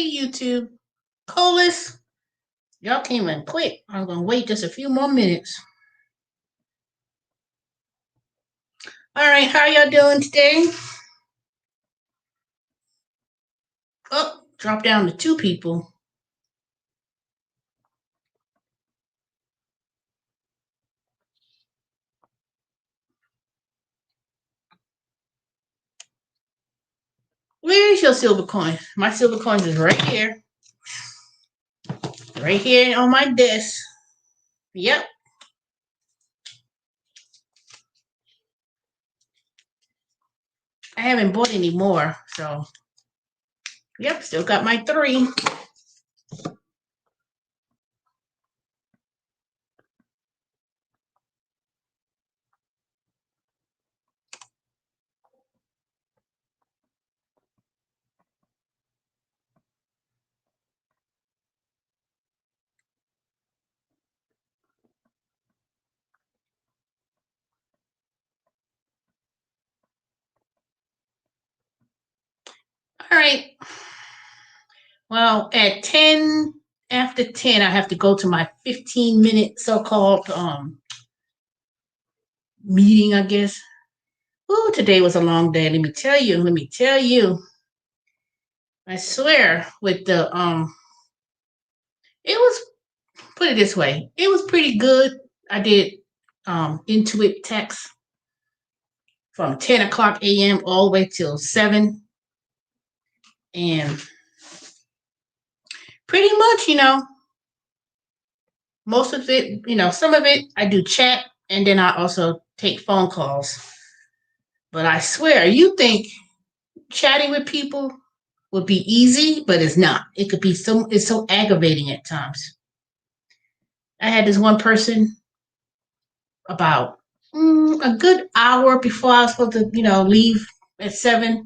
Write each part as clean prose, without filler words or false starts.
Hey, YouTube. Colas, y'all came in quick. I'm going to wait just a few more minutes. All right, how y'all doing today? Oh, drop down to 2 people. Where is your silver coin? My silver coins is right here. Right here on my desk. Yep. I haven't bought any more, so yep, still got my 3. All right. Well, at 10 after 10, I have to go to my 15-minute so-called meeting, I guess. Ooh, today was a long day. Let me tell you. I swear, with the it was, put it this way, it was pretty good. I did Intuit tax from 10 o'clock a.m. all the way till 7, and pretty much, most of it, some of it I do chat, and then I also take phone calls. But I swear, you think chatting with people would be easy, but it's not. It could be it's so aggravating at times. I had this one person about a good hour before I was supposed to, leave at 7.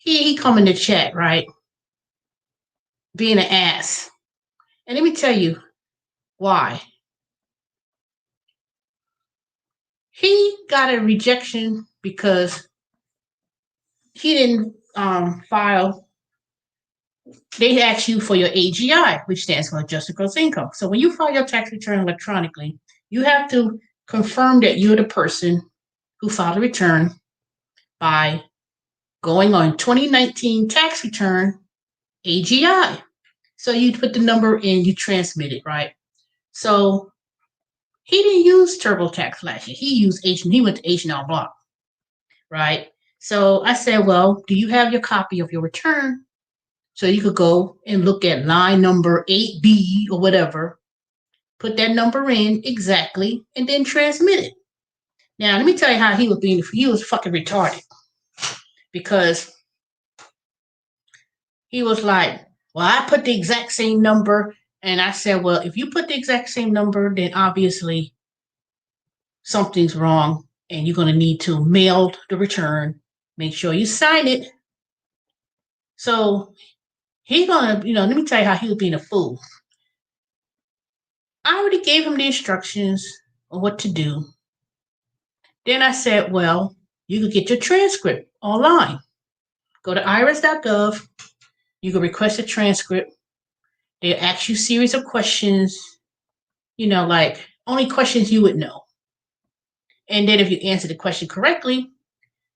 He come in the chat, right? Being an ass. And let me tell you why. He got a rejection because he didn't file. They ask you for your AGI, which stands for adjusted gross income. So when you file your tax return electronically, you have to confirm that you're the person who filed a return by going on 2019 tax return AGI. So you put the number in, you transmit it, right? So he didn't use TurboTax last year. He went to H&R Block, right? So I said, well, do you have your copy of your return? So you could go and look at line number 8B or whatever, put that number in exactly, and then transmit it. Now, let me tell you how he was fucking retarded. Because he was like, well, I put the exact same number. And I said, well, if you put the exact same number, then obviously something's wrong and you're going to need to mail the return. Make sure you sign it. So he's going to, let me tell you how he was being a fool. I already gave him the instructions on what to do. Then I said, well, you could get your transcript online. Go to irs.gov. You can request a transcript. They'll ask you a series of questions, like only questions you would know. And then if you answer the question correctly,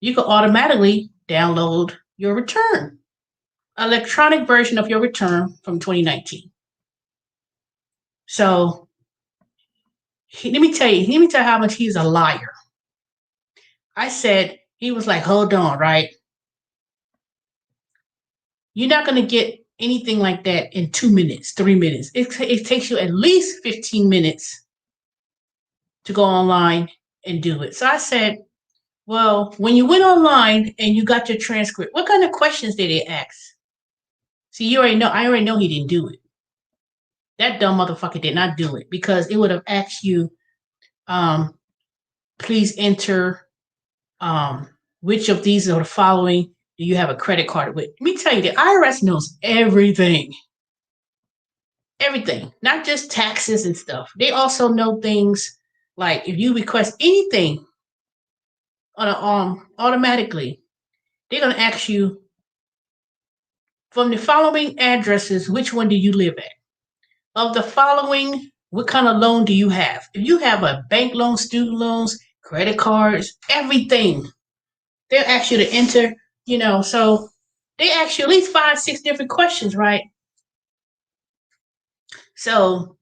you can automatically download your return, electronic version of your return from 2019. So let me tell you how much he's a liar. I said, he was like, hold on, right? You're not going to get anything like that in 2 minutes, 3 minutes. It takes you at least 15 minutes to go online and do it. So I said, well, when you went online and you got your transcript, what kind of questions did they ask? See, I already know he didn't do it. That dumb motherfucker did not do it, because it would have asked you, please enter which of these are the following do you have a credit card with. Let me tell you, the IRS knows everything. Everything, not just taxes and stuff. They also know things like if you request anything on automatically, they're going to ask you From the following addresses, which one do you live at? Of the following, what kind of loan do you have? If you have a bank loan, student loans, credit cards, everything, they'll ask you to enter, so they ask you at least 5, 6 different questions, right? So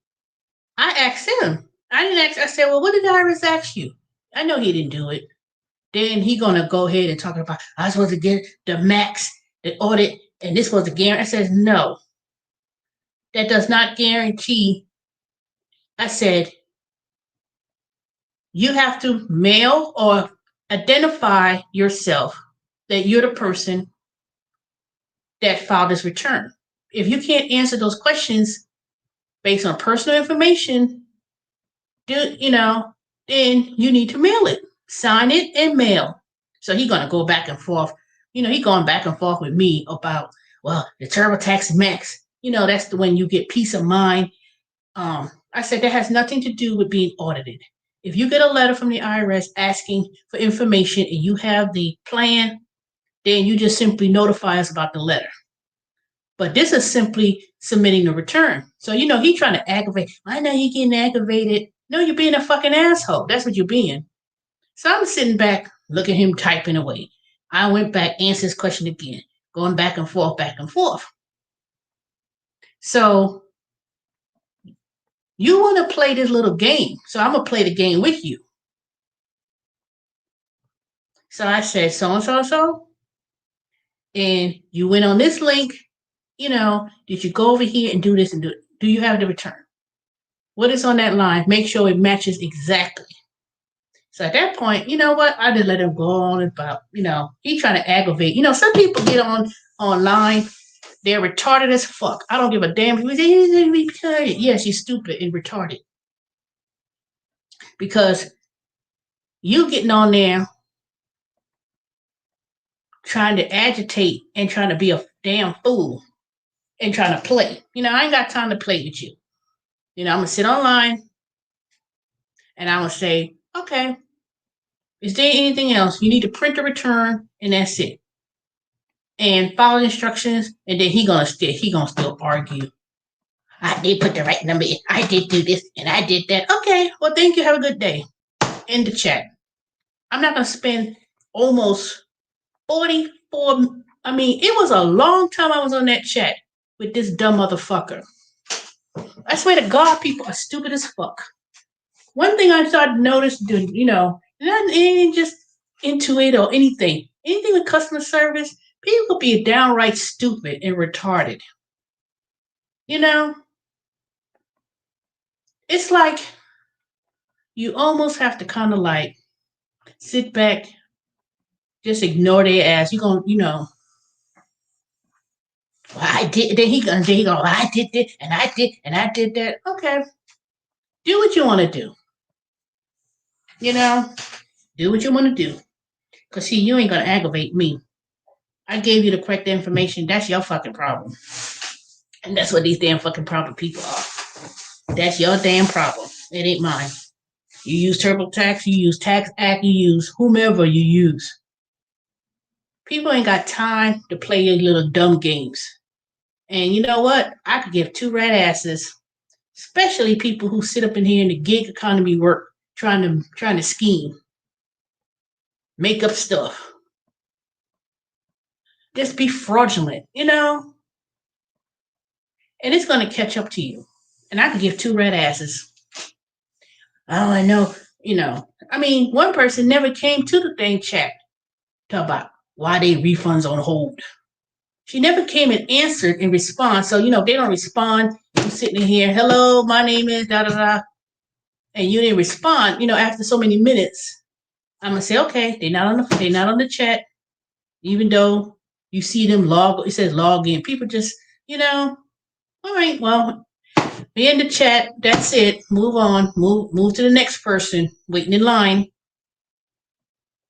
I asked him. I didn't ask, I said, well, what did IRS ask you? I know he didn't do it. Then he gonna go ahead and talk about I was supposed to get the max, the audit, and this was the guarantee. I said, no, that does not guarantee. I said, you have to mail or identify yourself that you're the person that filed this return. If you can't answer those questions based on personal information, then you need to mail it, sign it, and mail. So he's gonna go back and forth. He going back and forth with me about, well, the TurboTax Max. That's the when you get peace of mind. I said that has nothing to do with being audited. If you get a letter from the IRS asking for information and you have the plan, then you just simply notify us about the letter. But this is simply submitting the return. So, he's trying to aggravate. I know you're getting aggravated. No, you're being a fucking asshole. That's what you're being. So I'm sitting back, looking at him typing away. I went back, answered his question again, going back and forth, back and forth. So you want to play this little game. So I'm going to play the game with you. So I said, so. And you went on this link. Did you go over here and do this and do it? Do you have the return? What is on that line? Make sure it matches exactly. So at that point, you know what? I just let him go on about, he trying to aggravate. Some people get online, they're retarded as fuck. I don't give a damn. Yes, you're stupid and retarded. Because you getting on there trying to agitate and trying to be a damn fool and trying to play. I ain't got time to play with you. I'm going to sit online and I'm going to say, okay, is there anything else? You need to print the return and that's it. And follow the instructions, and then he gonna still argue. I did put the right number in. I did do this and I did that. Okay, well, thank you. Have a good day. End the chat. I'm not gonna spend almost 44. I mean, it was a long time I was on that chat with this dumb motherfucker. I swear to God, people are stupid as fuck. One thing I started to notice, not anything just Intuit or anything with customer service, people be downright stupid and retarded. It's like you almost have to kind of like sit back, just ignore their ass. You're going, well, I did. Then he go, well, I did this and I did and I did that. Okay, do what you want to do. Do what you want to do. Because, see, you ain't going to aggravate me. I gave you the correct information. That's your fucking problem. And that's what these damn fucking problem people are. That's your damn problem. It ain't mine. You use TurboTax, you use Tax Act, you use whomever you use. People ain't got time to play your little dumb games. And you know what? I could give two rat asses, especially people who sit up in here in the gig economy work, trying to scheme, make up stuff, just be fraudulent, and it's going to catch up to you. And I could give two red asses. Oh, I know, I mean, one person never came to the thing chat to about why they refunds on hold. She never came and answered in response. So, if they don't respond, you're sitting in here, hello, my name is da-da-da, and you didn't respond, after so many minutes, I'm going to say, okay, they're not on the chat, even though you see them it says log in. People just, all right, well, be in the chat. That's it. Move on. Move to the next person waiting in line.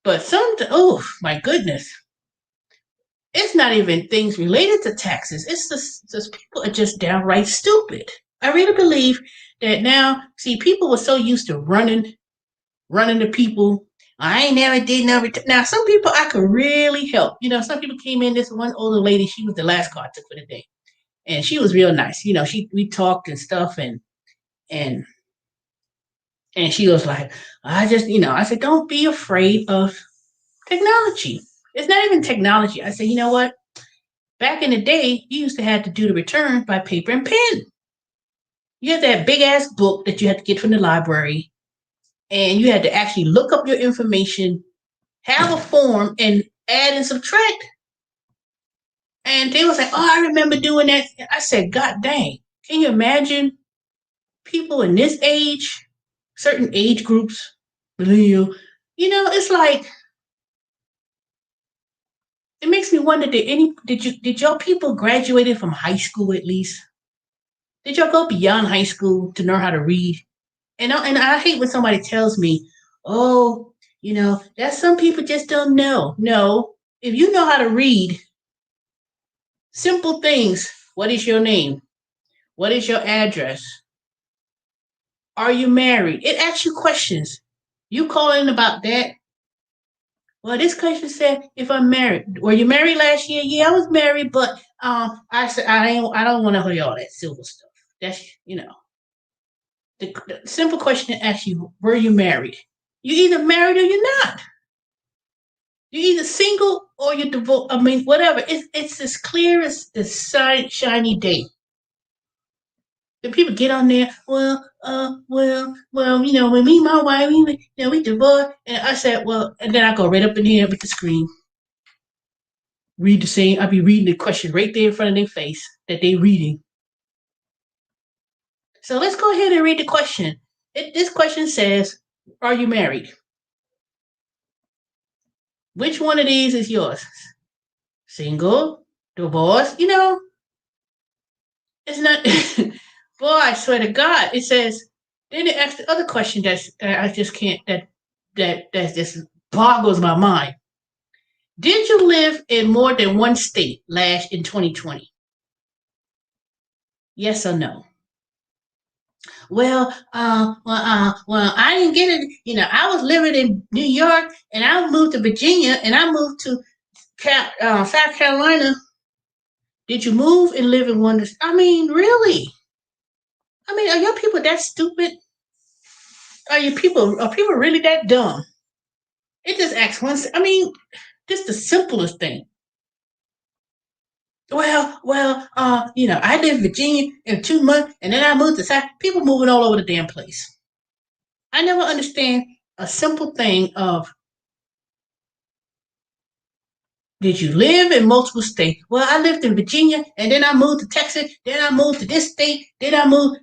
But oh my goodness, it's not even things related to taxes. It's just people are just downright stupid. I really believe that now. See, people were so used to running to people. I ain't never did no return. Now, some people I could really help. Some people came in. This one older lady, she was the last car I took for the day, and she was real nice. We talked and stuff, and and she was like, I said, don't be afraid of technology. It's not even technology. I said, you know what? Back in the day, you used to have to do the return by paper and pen. You had that big ass book that you had to get from the library, and you had to actually look up your information, have a form, and add and subtract. And they was like, "Oh, I remember doing that." I said, "God dang! Can you imagine people in this age, certain age groups, millennial? It's like it makes me wonder: did your people graduated from high school at least? Did y'all go beyond high school to learn how to read? And I hate when somebody tells me, "Oh, that some people just don't know." No, if you know how to read simple things, what is your name? What is your address? Are you married? It asks you questions. You call in about that. Well, this question said, if I'm married, were you married last year? Yeah, I was married, but I said I don't want to hear all that silver stuff. That's the simple question asks you, were you married? You either married or you're not. You're either single or you're divorced. I mean, whatever. It's as clear as the shiny day. The people get on there, when me and my wife, we divorced, and I said, well, and then I go right up in here with the screen, read the same. I'll be reading the question right there in front of their face that they're reading. So let's go ahead and read the question. This question says, are you married? Which one of these is yours? Single, divorced? It's not. Boy, I swear to God, it says. Then it asks the other question I just can't. That just boggles my mind. Did you live in more than one state last in 2020? Yes or no? Well, I didn't get it. I was living in New York, and I moved to Virginia, and I moved to South Carolina. Did you move and live in one? I mean, really? I mean, are your people that stupid? Are people really that dumb? It just asks once. I mean, just the simplest thing. I lived in Virginia in 2 months, and then I moved to South. People moving all over the damn place. I never understand a simple thing of did you live in multiple states? Well, I lived in Virginia, and then I moved to Texas, then I moved to this state, then I moved.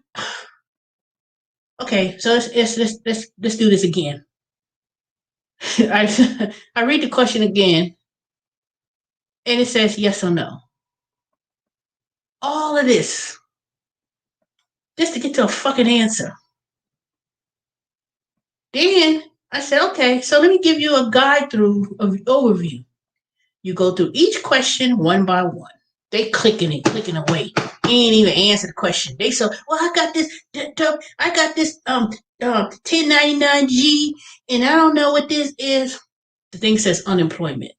Okay, so let's do this again. I read the question again, and it says yes or no. All of this just to get to a fucking answer. Then I said, okay, so let me give you a guide through of overview. You go through each question one by one. They clicking and clicking away. They ain't even answer the question. They say, well, I got this 1099G, and I don't know what this is. The thing says unemployment.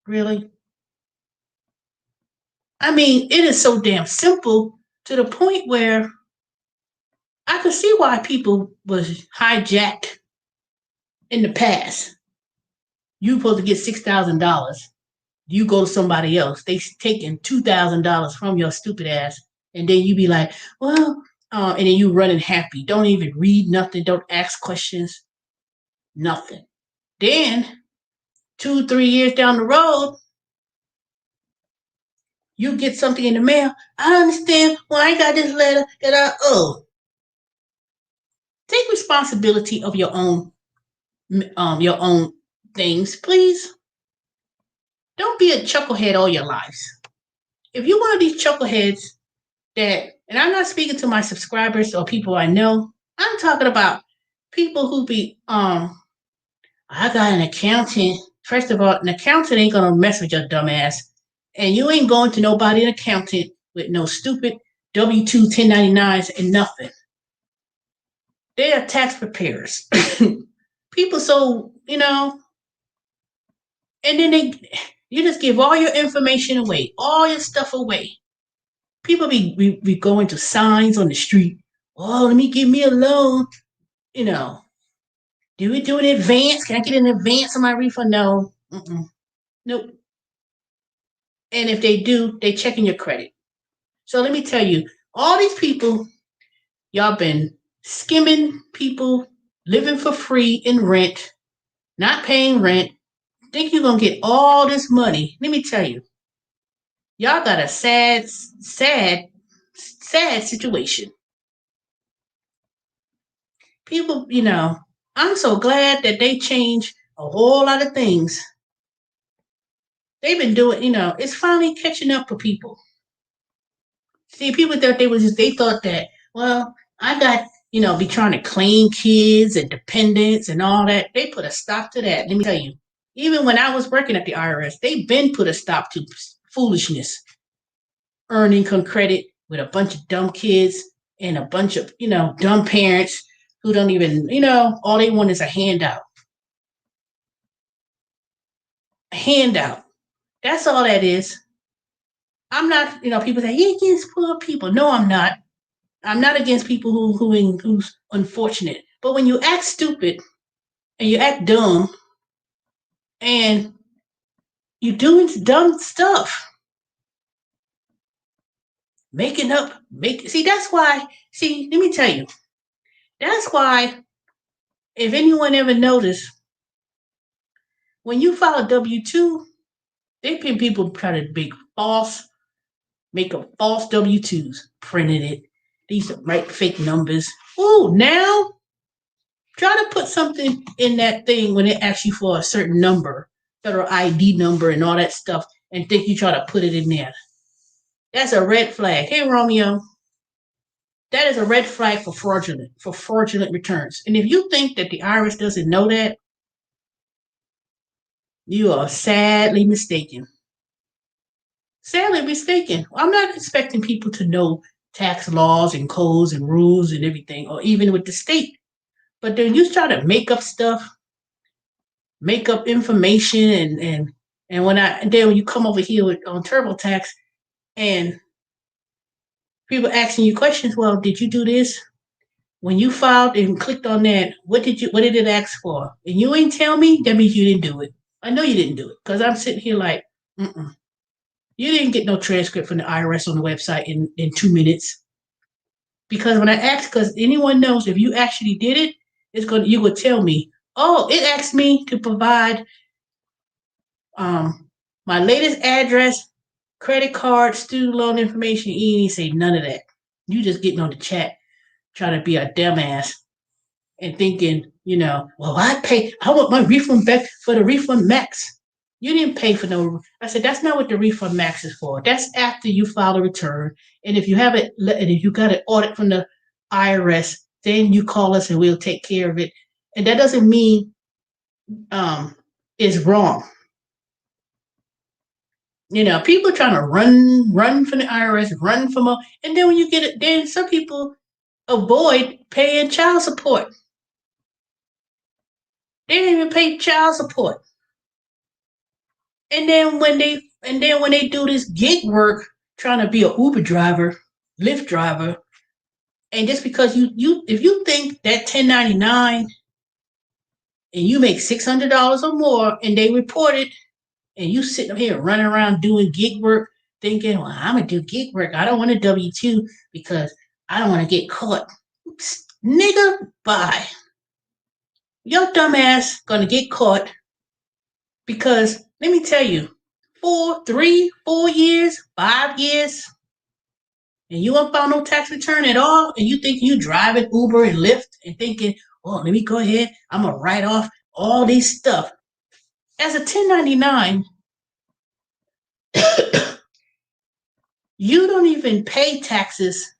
Really? I mean, it is so damn simple to the point where I could see why people was hijacked in the past. You supposed to get $6,000. You go to somebody else. They taking $2,000 from your stupid ass, and then you be like, well, and then you running happy. Don't even read nothing. Don't ask questions. Nothing. Then 2, 3 years down the road, you get something in the mail. I understand why I got this letter that I owe. Take responsibility of your own things, please. Don't be a chucklehead all your lives. If you're one of these chuckleheads and I'm not speaking to my subscribers or people I know, I'm talking about people who I got an accountant. First of all, an accountant ain't gonna mess with your dumb ass. And you ain't going to nobody an accountant with no stupid W-2 1099s and nothing. They are tax preparers. People so you know, and then you just give all your information away, all your stuff away. People be going to signs on the street. Oh, let me give me a loan. You know, do we do an advance? Can I get an advance on my refund? No. Mm-mm. Nope. And if they do, they checking your credit. So let me tell you, all these people, y'all been skimming people, living for free in rent, not paying rent, think you're gonna get all this money. Let me tell you, y'all got a sad situation. People, I'm so glad that they changed a whole lot of things. They've been doing, it's finally catching up for people. See, people thought they thought that, well, I got, be trying to claim kids and dependents and all that. They put a stop to that. Let me tell you. Even when I was working at the IRS, they been put a stop to foolishness. Earn income credit with a bunch of dumb kids and a bunch of, dumb parents who don't even, all they want is a handout. A handout. That's all that is. I'm not, people say, he against poor people. No, I'm not. I'm not against people who's unfortunate. But when you act stupid and you act dumb and you doing dumb stuff, that's why, let me tell you, that's why if anyone ever noticed, when you file a W-2, they pay people try to make up false W-2s, printed it. These are right fake numbers. Ooh, now try to put something in that thing when it asks you for a certain number, federal ID number and all that stuff, and think you try to put it in there. That's a red flag. Hey, Romeo, that is a red flag for fraudulent returns. And if you think that the IRS doesn't know that, you are sadly mistaken. Sadly mistaken. I'm not expecting people to know tax laws and codes and rules and everything, or even with the state. But then you try to make up stuff, make up information, and when you come over here on TurboTax and people asking you questions, well, did you do this? When you filed and clicked on that, what did it ask for? And you ain't tell me, that means you didn't do it. I know you didn't do it because I'm sitting here like, you didn't get no transcript from the IRS on the website in 2 minutes. Because when I asked, because anyone knows if you actually did it, you would tell me, oh, it asked me to provide my latest address, credit card, student loan information. You didn't say none of that. You just getting on the chat trying to be a dumbass and thinking, well, I want my refund back for the refund max. You didn't pay for no. I said, that's not what the refund max is for. That's after you file a return. And if you have it, and if you got an audit from the IRS, then you call us and we'll take care of it. And that doesn't mean it's wrong. People trying to run from the IRS, run from and then when you get it, then some people avoid paying child support. They didn't even pay child support. And then when they do this gig work, trying to be an Uber driver, Lyft driver, and just because you if you think that 1099 and you make $600 or more and they report it, and you sitting up here running around doing gig work, thinking, well, I'm gonna do gig work. I don't want a W-2 because I don't want to get caught. Nigga, bye. Your dumb ass gonna get caught because let me tell you, 3, 4 years, 5 years, and you won't file no tax return at all, and you think you driving Uber and Lyft and thinking, well, let me go ahead, I'm gonna write off all these stuff. As a 1099, you don't even pay taxes,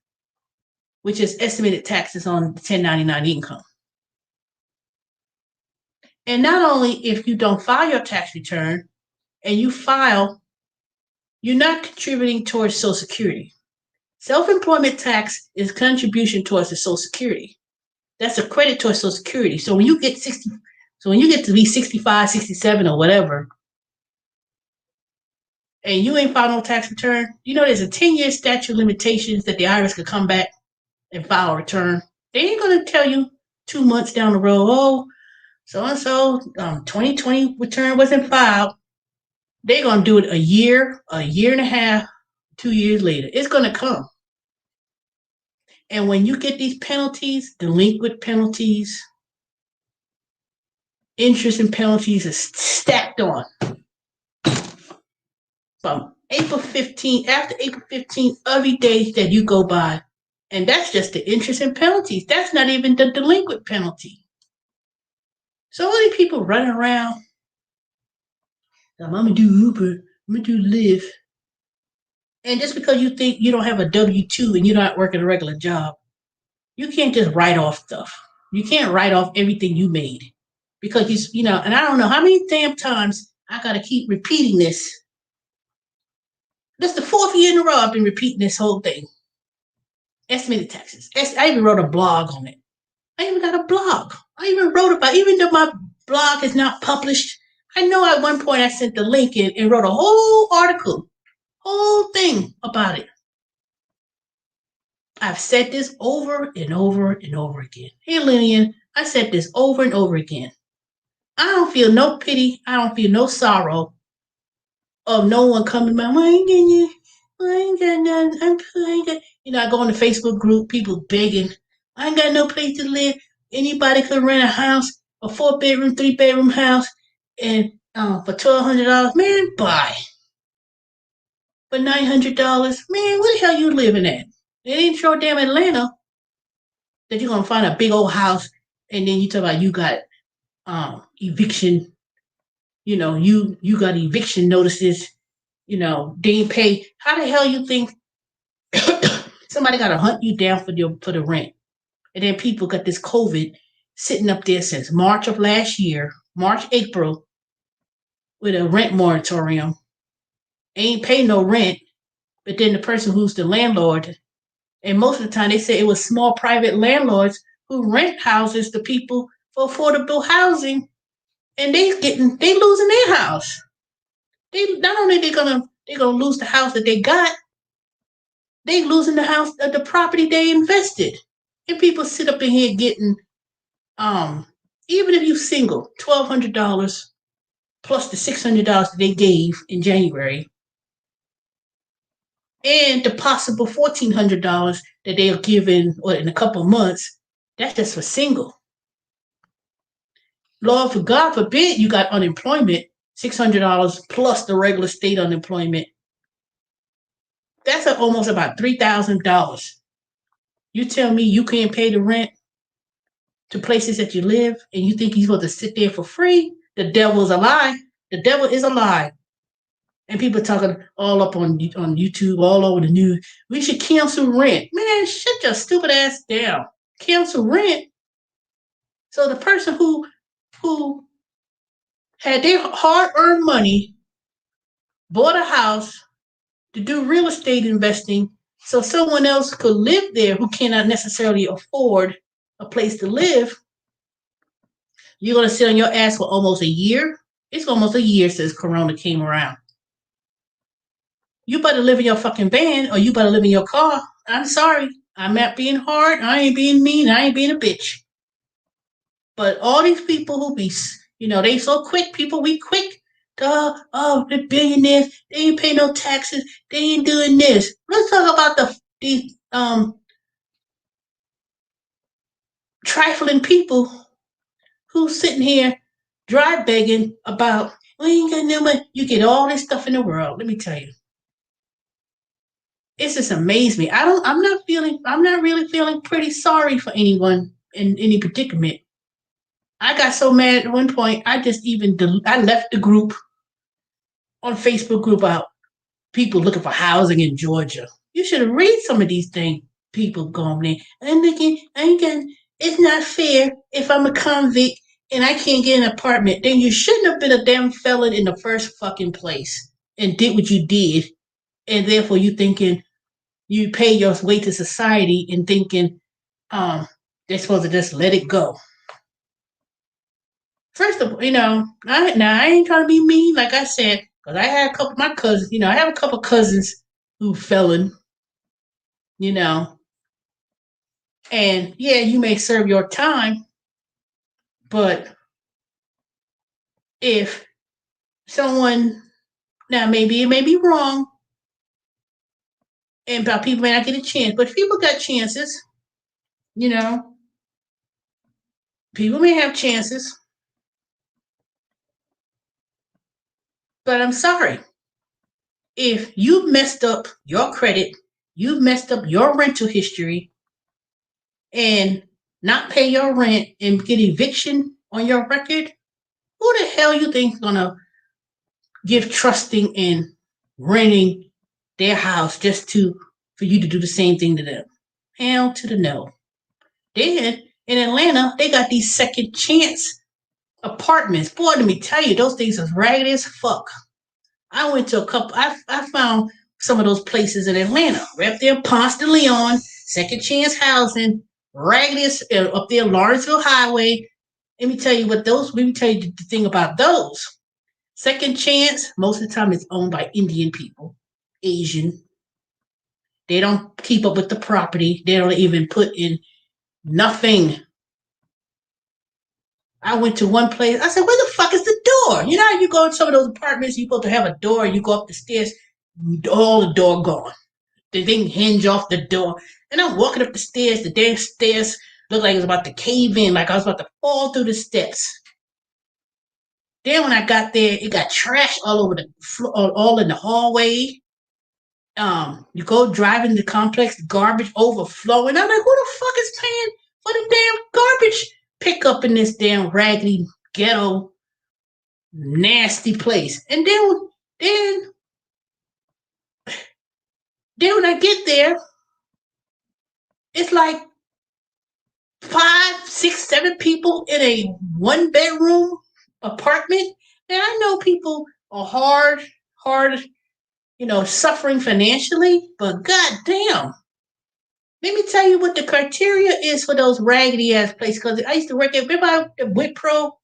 which is estimated taxes on 1099 income. And not only if you don't file your tax return and you file, you're not contributing towards Social Security. Self-employment tax is contribution towards the Social Security. That's a credit towards Social Security. So when you get So when you get to be 65, 67 or whatever, and you ain't filed no tax return, you know there's a 10-year statute of limitations that the IRS could come back and file a return. They ain't gonna tell you 2 months down the road, oh, so and so 2020 return wasn't filed. They're gonna do it a year and a half, 2 years later. It's gonna come. And when you get these penalties, delinquent penalties, interest and penalties is stacked on. From April 15th, after April 15th, every day that you go by, and that's just the interest and penalties. That's not even the delinquent penalty. So many people running around, I'm gonna do Uber, I'm gonna do Lyft. And just because you think you don't have a W-2 and you're not working a regular job, you can't just write off stuff. You can't write off everything you made. Because and I don't know how many damn times I gotta keep repeating this. This is the 4th year in a row I've been repeating this whole thing. Estimated taxes. I even wrote a blog on it. I even got a blog. I even wrote about, even though my blog is not published, I know at one point I sent the link in and wrote a whole article, whole thing about it. I've said this over and over and over again. Hey, Lillian, I said this over and over again. I don't feel no pity. I don't feel no sorrow of no one coming by. Why ain't you? I ain't got nothing. I go on the Facebook group, people begging. I ain't got no place to live. Anybody could rent a house, a 4-bedroom, 3-bedroom house, and for $1,200. Man, buy. For $900, man, where the hell you living at? It ain't your damn Atlanta that you're gonna find a big old house, and then you talk about you got eviction. You got eviction notices. They ain't pay. How the hell you think somebody got to hunt you down for the rent? And then people got this COVID sitting up there since March of last year, March, April, with a rent moratorium. Ain't pay no rent, but then the person who's the landlord, and most of the time they say it was small private landlords who rent houses to people for affordable housing, and they losing their house. They not only they're gonna lose the house that they got, they losing the house, the property they invested. And people sit up in here getting, even if you single, $1,200 plus the $600 that they gave in January, and the possible $1,400 that they'll give in a couple of months. That's just for single. Lord, for God forbid you got unemployment, $600 plus the regular state unemployment. That's almost about $3,000. You tell me you can't pay the rent to places that you live, and you think you're supposed to sit there for free? The devil's a lie. The devil is a lie. And people talking all up on YouTube, all over the news. We should cancel rent. Man, shut your stupid ass down. Cancel rent. So the person who had their hard-earned money, bought a house to do real estate investing so someone else could live there who cannot necessarily afford a place to live, you're going to sit on your ass for almost a year? It's almost a year since Corona came around. You better live in your fucking van, or you better live in your car. I'm sorry. I'm not being hard. I ain't being mean. I ain't being a bitch. But all these people who be, they so quick. People, we quick. The billionaires, they ain't pay no taxes. They ain't doing this. Let's talk about these trifling people who's sitting here dry begging about, we ain't got no money. You get all this stuff in the world. Let me tell you. It's just amazed me. I'm not really feeling pretty sorry for anyone in any predicament. I got so mad at one point, I left the group on Facebook group out people looking for housing in Georgia. You should read some of these things. People going there. I'm thinking, it's not fair if I'm a convict and I can't get an apartment. Then you shouldn't have been a damn felon in the first fucking place and did what you did. And therefore you thinking you pay your way to society and thinking they're supposed to just let it go. First of all, I ain't trying to be mean, like I said, because I had a couple of my cousins. I have a couple of cousins who felon. You know, and yeah, you may serve your time, but if someone now maybe it may be wrong, and about people may not get a chance, but people got chances. You know, people may have chances, but I'm sorry if you've messed up your credit, you've messed up your rental history, and not pay your rent and get eviction on your record, who the hell you think is gonna give trusting in renting their house just to for you to do the same thing to them? Hell to the no. Then in Atlanta, they got these second chance apartments. Boy, let me tell you, those things are raggedy as fuck. I went to a couple. I found some of those places in Atlanta, right up there, Ponce de Leon, second chance housing, raggedy up there, Lawrenceville Highway. Let me tell you what those. Let me tell you the thing about those. Second chance, most of the time, it's owned by Indian people, Asian. They don't keep up with the property. They don't even put in nothing. I went to one place. I said, "Where the fuck is the door?" You know, you go in some of those apartments, you're supposed to have a door. You go up the stairs, all the door gone. The thing hinge off the door. And I'm walking up the stairs. The damn stairs looked like it was about to cave in, like I was about to fall through the steps. Then when I got there, it got trash all over the floor, all in the hallway. You go driving the complex, garbage overflowing. I'm like, who the fuck is paying for the damn garbage pickup in this damn raggedy ghetto nasty place? And then when I get there, it's like 5, 6, 7 people in a 1 bedroom apartment. And I know people are hard, suffering financially, but goddamn. Let me tell you what the criteria is for those raggedy ass places. Because I used to work at, remember at Wipro?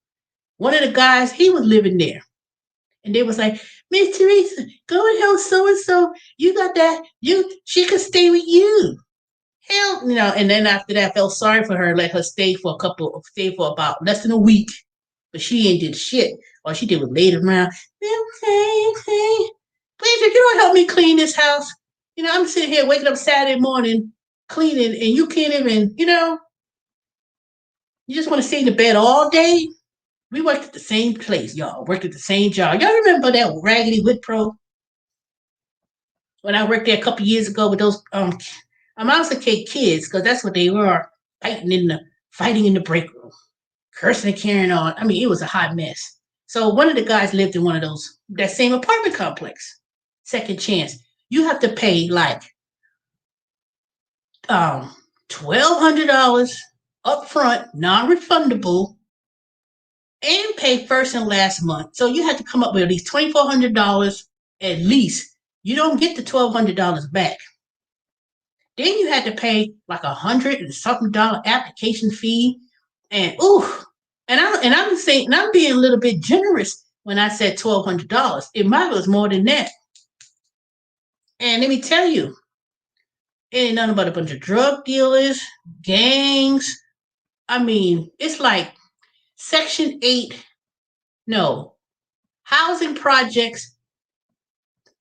One of the guys, he was living there. And they was like, Miss Teresa, go and help so and so. You got that. She could stay with you. Hell, and then after that, I felt sorry for her, let her stay for about less than a week. But she ain't did shit. All she did was laid around. Okay. Please, if you don't help me clean this house, I'm sitting here waking up Saturday morning cleaning, and you can't even, you just want to stay in the bed all day. We worked at the same place, y'all. Worked at the same job. Y'all remember that raggedy Wipro? When I worked there a couple years ago with those Mouse Cake kids, because that's what they were, fighting in the break room, cursing and carrying on. I mean, it was a hot mess. So one of the guys lived in that same apartment complex. Second chance. You have to pay like $1,200 up front, non-refundable, and pay first and last month. So you have to come up with at least $2,400 at least. You don't get the $1,200 back. Then you had to pay like $100 and something application fee, and I'm saying, and I'm being a little bit generous when I said $1,200. It might was more than that. And let me tell you, it ain't nothing but a bunch of drug dealers, gangs. I mean, it's like Section 8, no, housing projects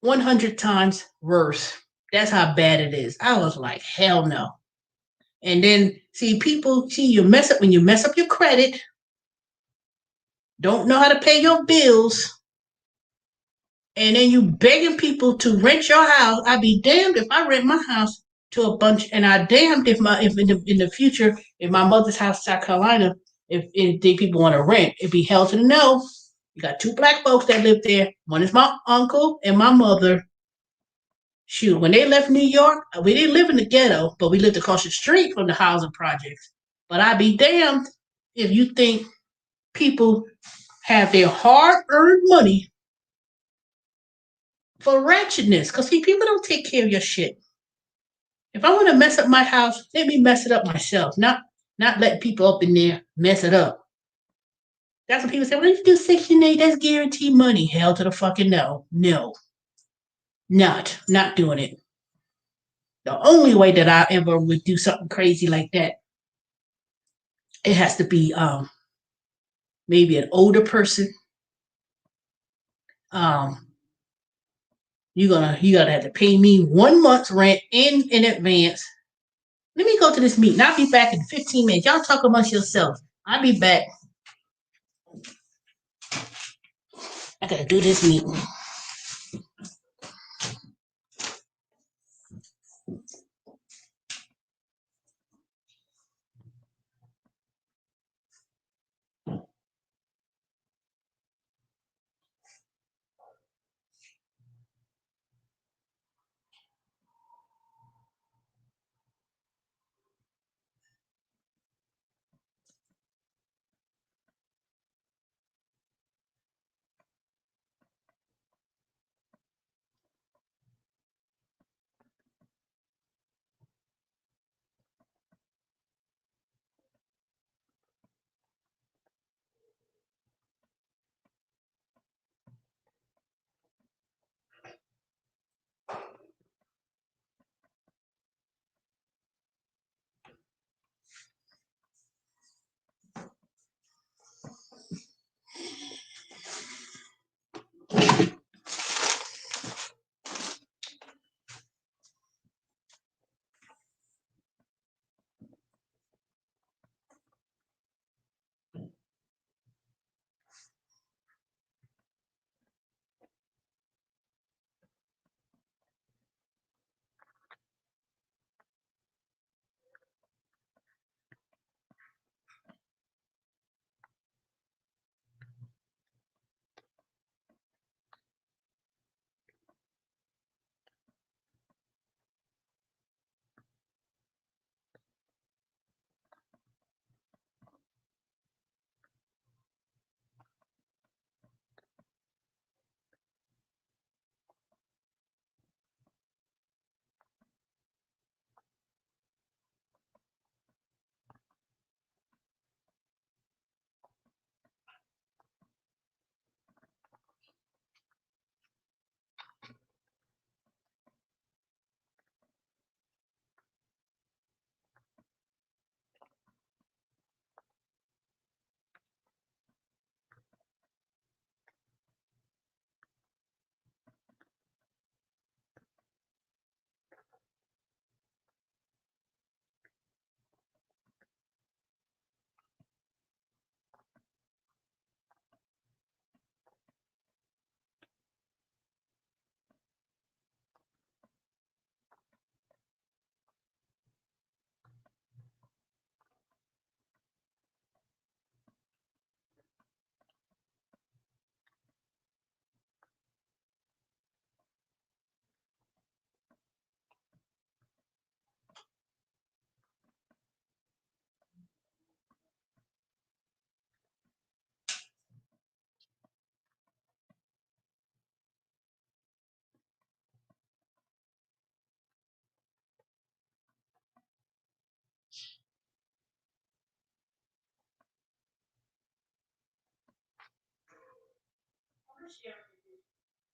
100 times worse. That's how bad it is. I was like, hell no. And then you mess up when you mess up your credit, don't know how to pay your bills, and then you begging people to rent your house. I'd be damned if I rent my house to a bunch, and I damned if in the future, if my mother's house, South Carolina, if the people want to rent, it'd be hell to the no. You got 2 black folks that live there. One is my uncle and my mother. Shoot, when they left New York, we didn't live in the ghetto, but we lived across the street from the housing projects. But I'd be damned if you think people have their hard-earned money for wretchedness. Because people don't take care of your shit. If I want to mess up my house, let me mess it up myself. Not let people up in there mess it up. That's what people say. Well, you do Section 8, that's guaranteed money. Hell to the fucking no. No. Not doing it. The only way that I ever would do something crazy like that, it has to be maybe an older person. Um you gotta have to pay me 1 month's rent in advance. Let me go to this meeting. I'll be back in 15 minutes. Y'all talk amongst yourselves. I'll be back. I gotta do this meeting.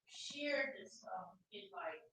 Share this invite.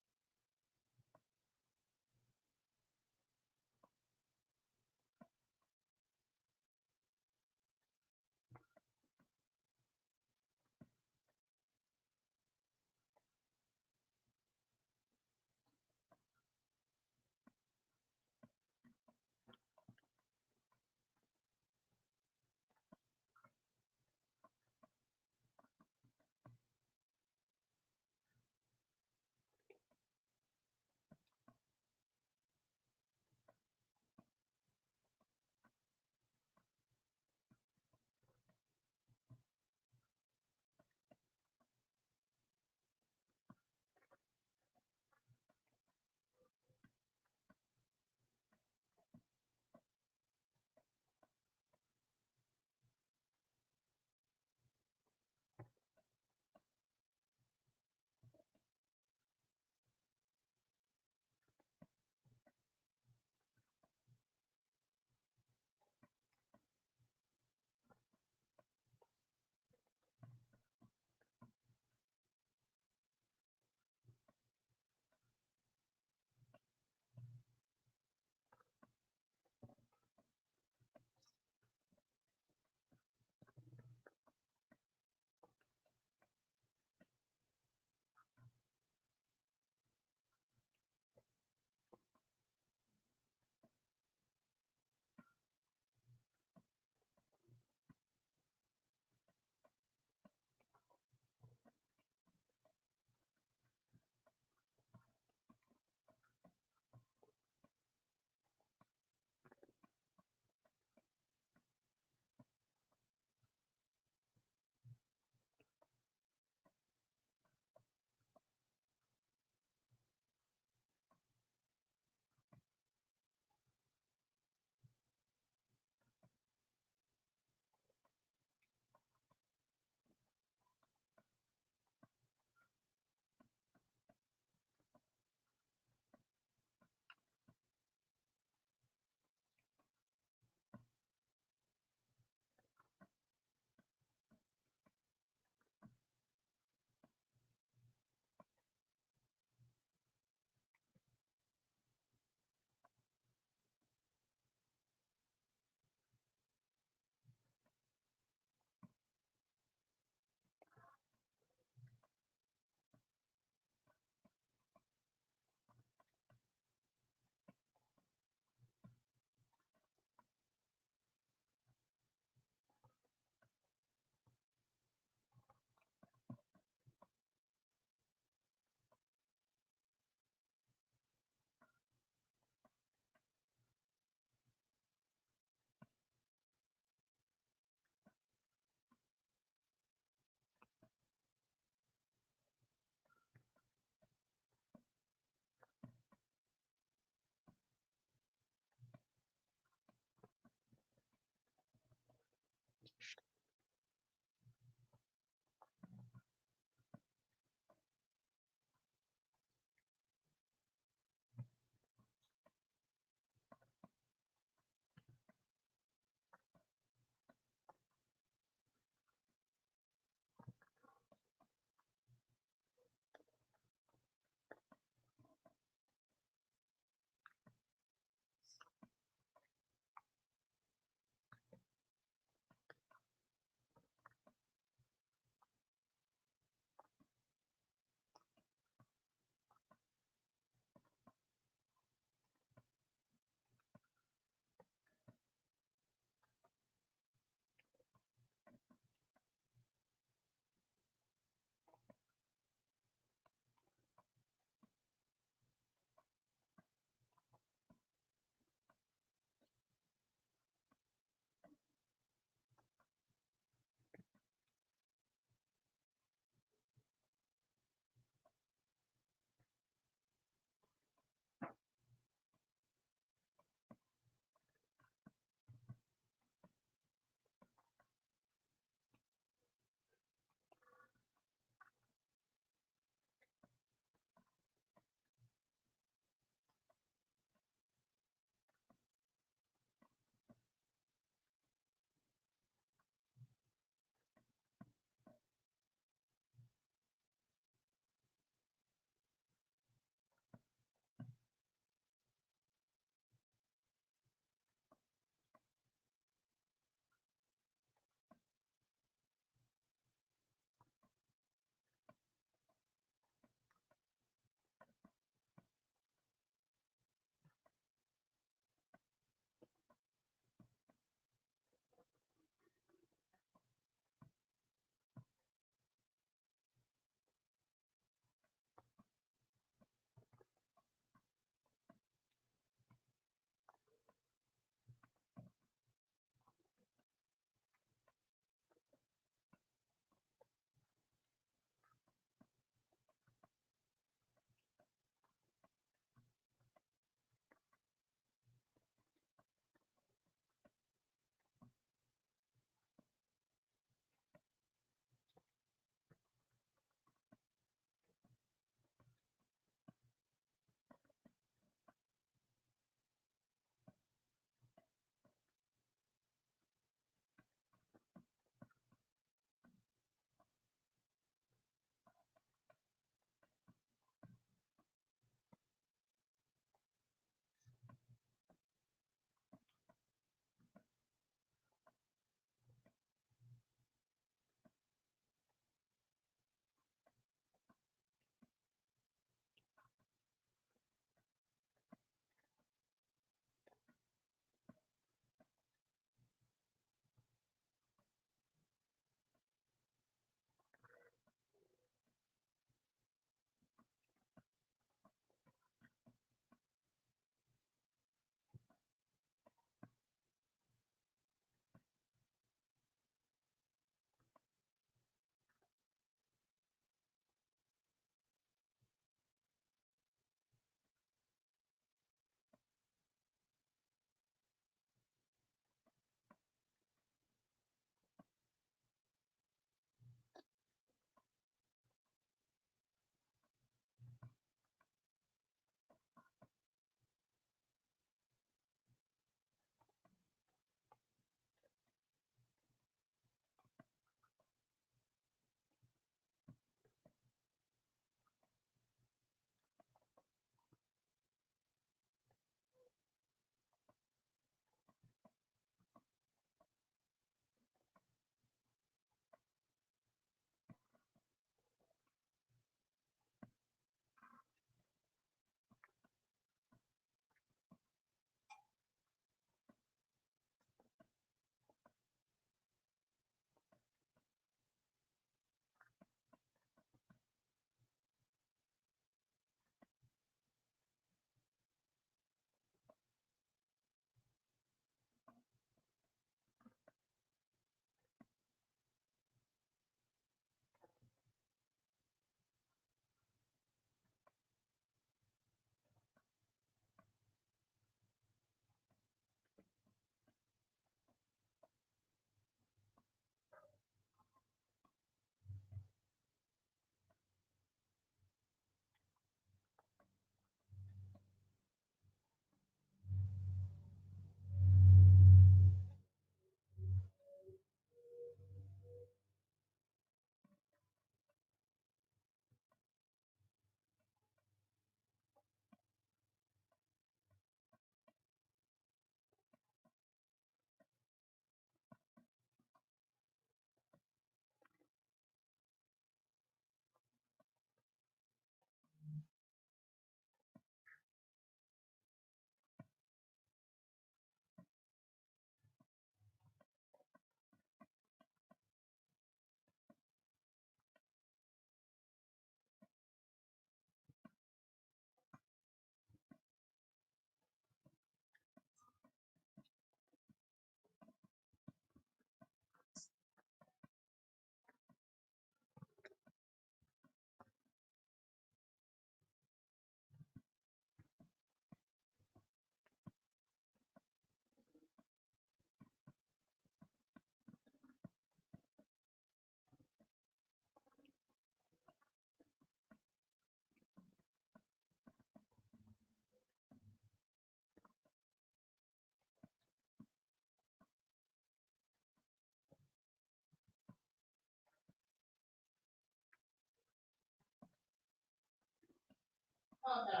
Oh, no.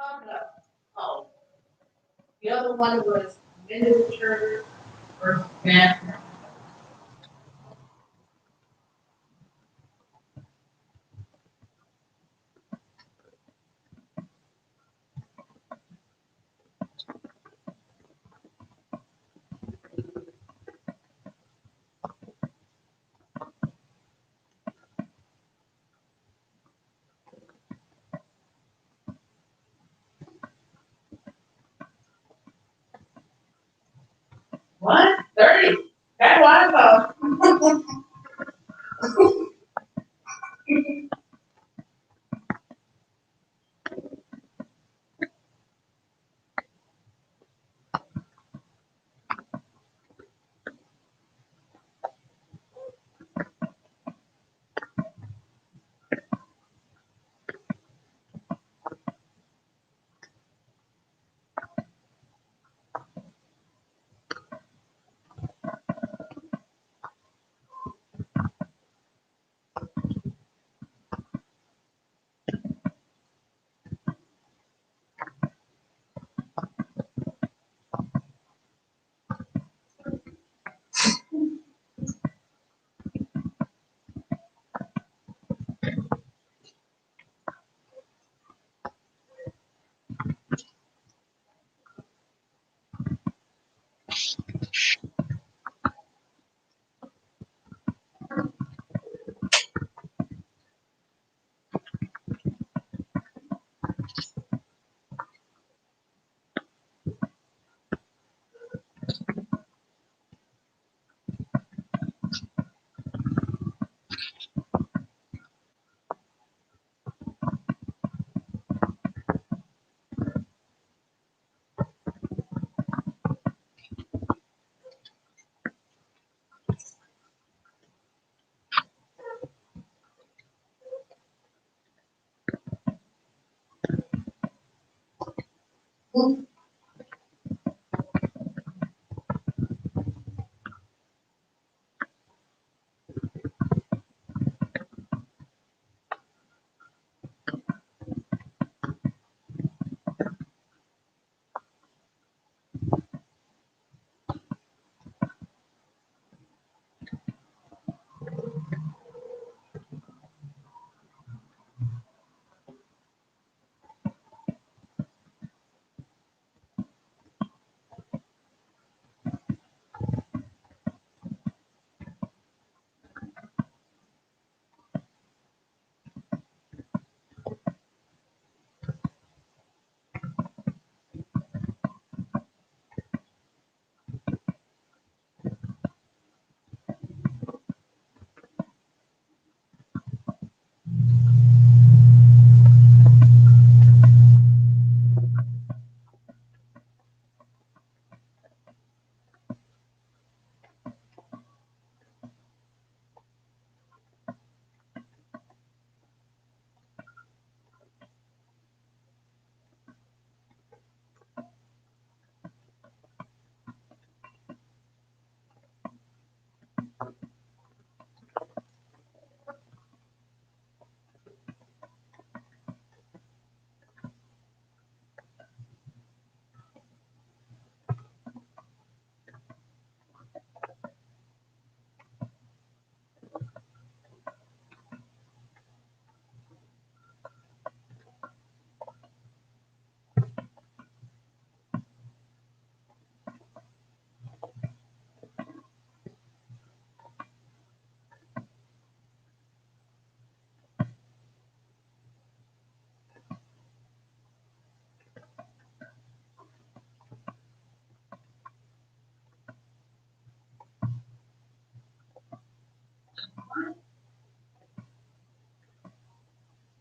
Oh, no. Oh. The other one was miniature versus bathroom. What? 30? That's what I thought.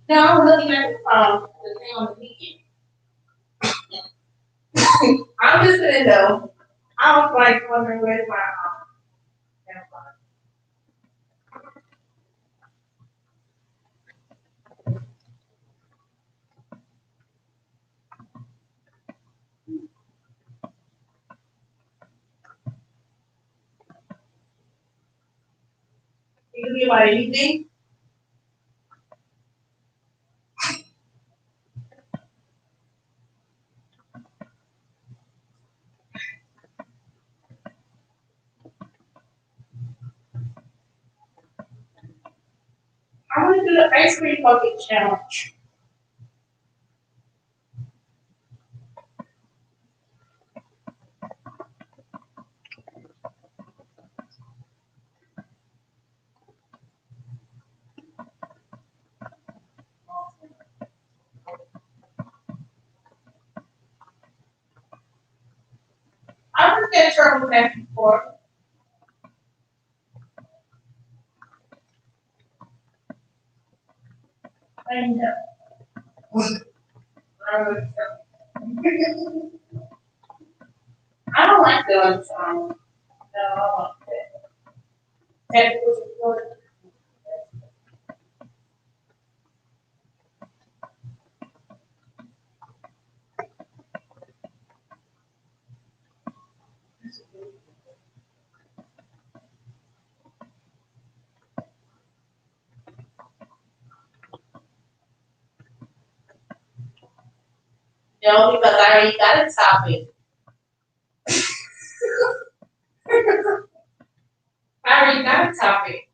Now I'm looking at the thing on the weekend. I'm just sitting though. I was like wondering where's my AirPod. You can be about anything. do the ice cream bucket challenge. I was in trouble with that before. I know. I don't like doing no, I don't like that. That was good. No, because I already got a topic. I already got a topic.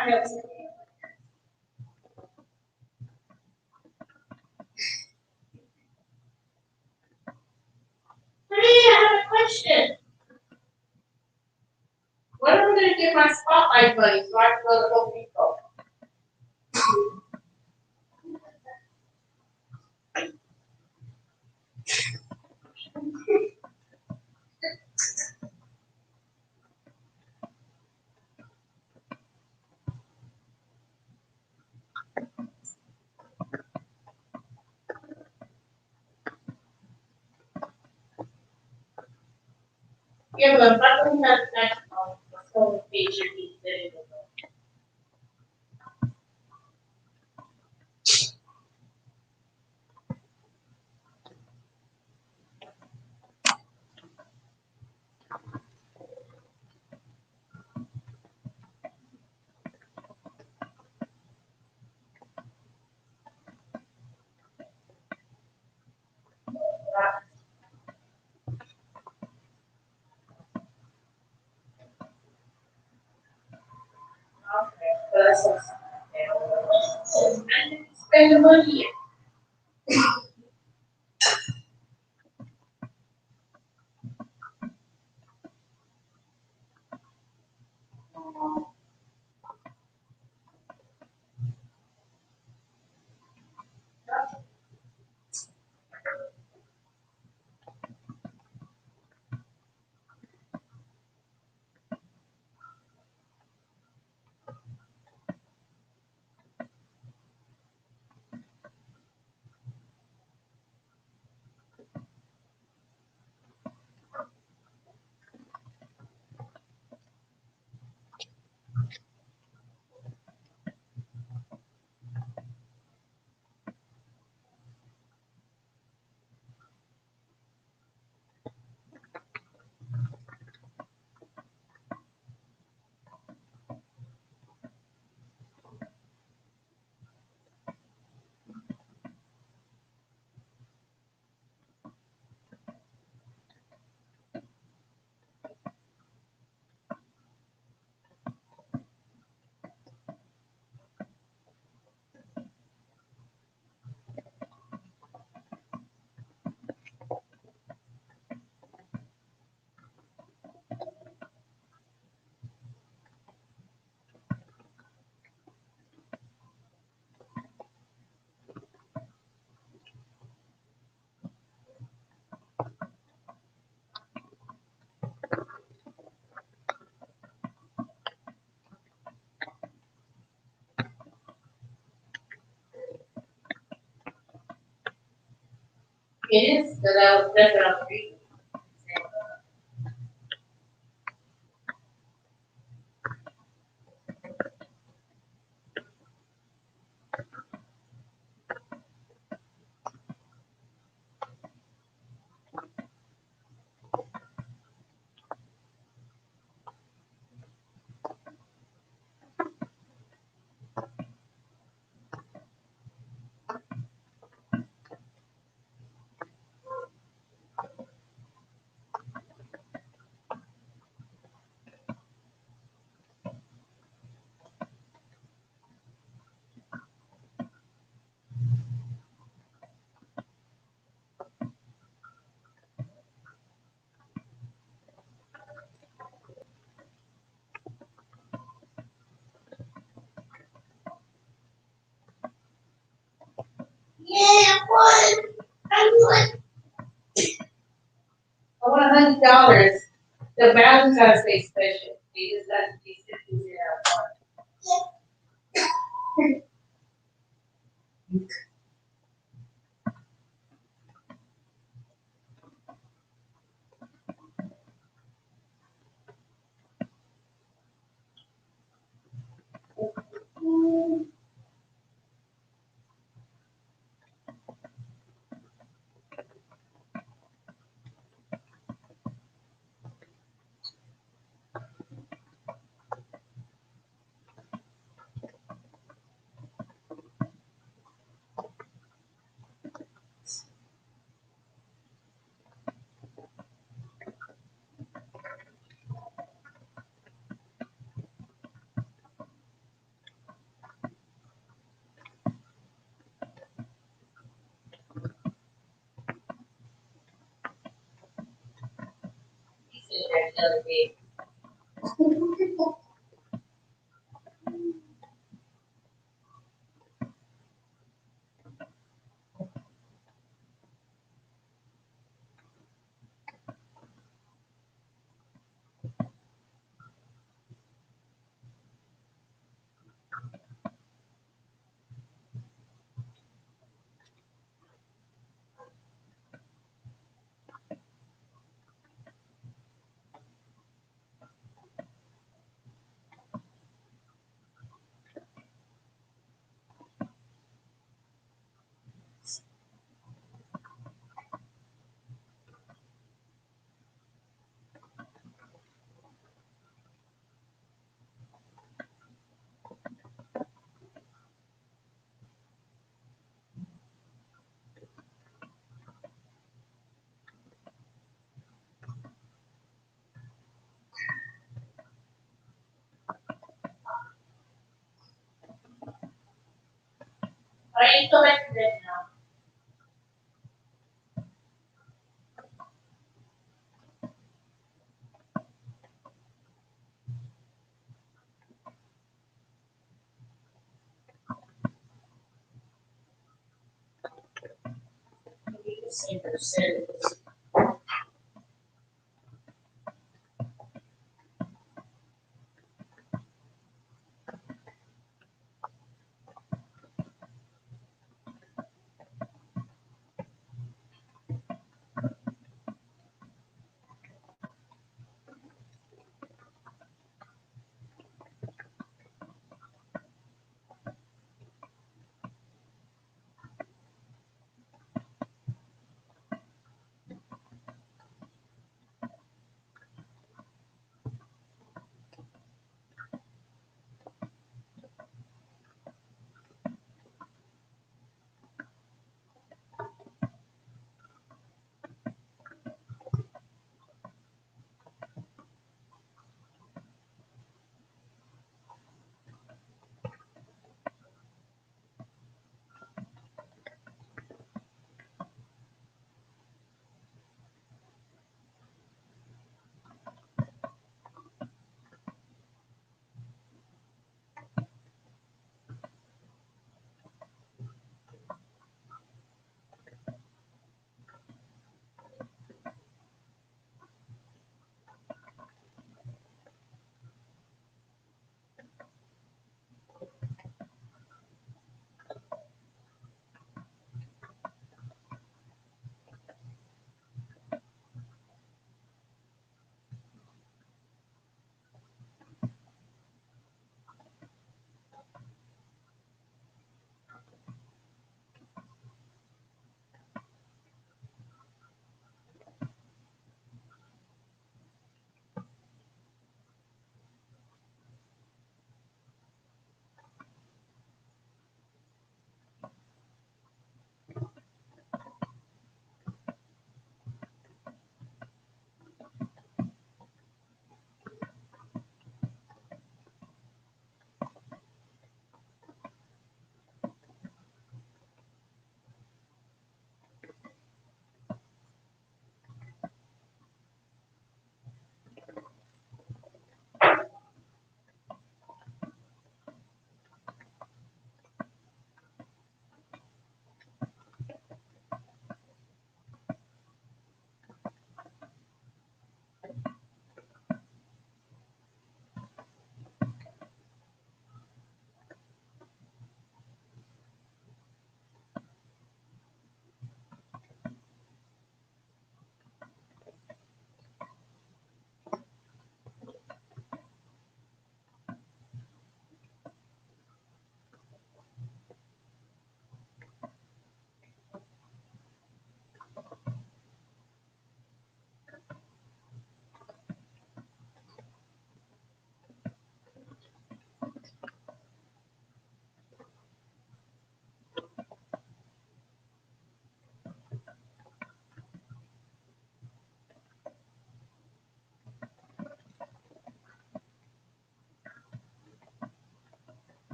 I know. Hey, I have a question. When am I going to get my spotlight money so I can go to Home Depot? Yeah, but if I don't have that phone page, I need to. Okay, but that's what I didn't spend the money. It is, but that's what I'm reading. $2, the balance gotta stay special. It just got to be 60 I correct that now.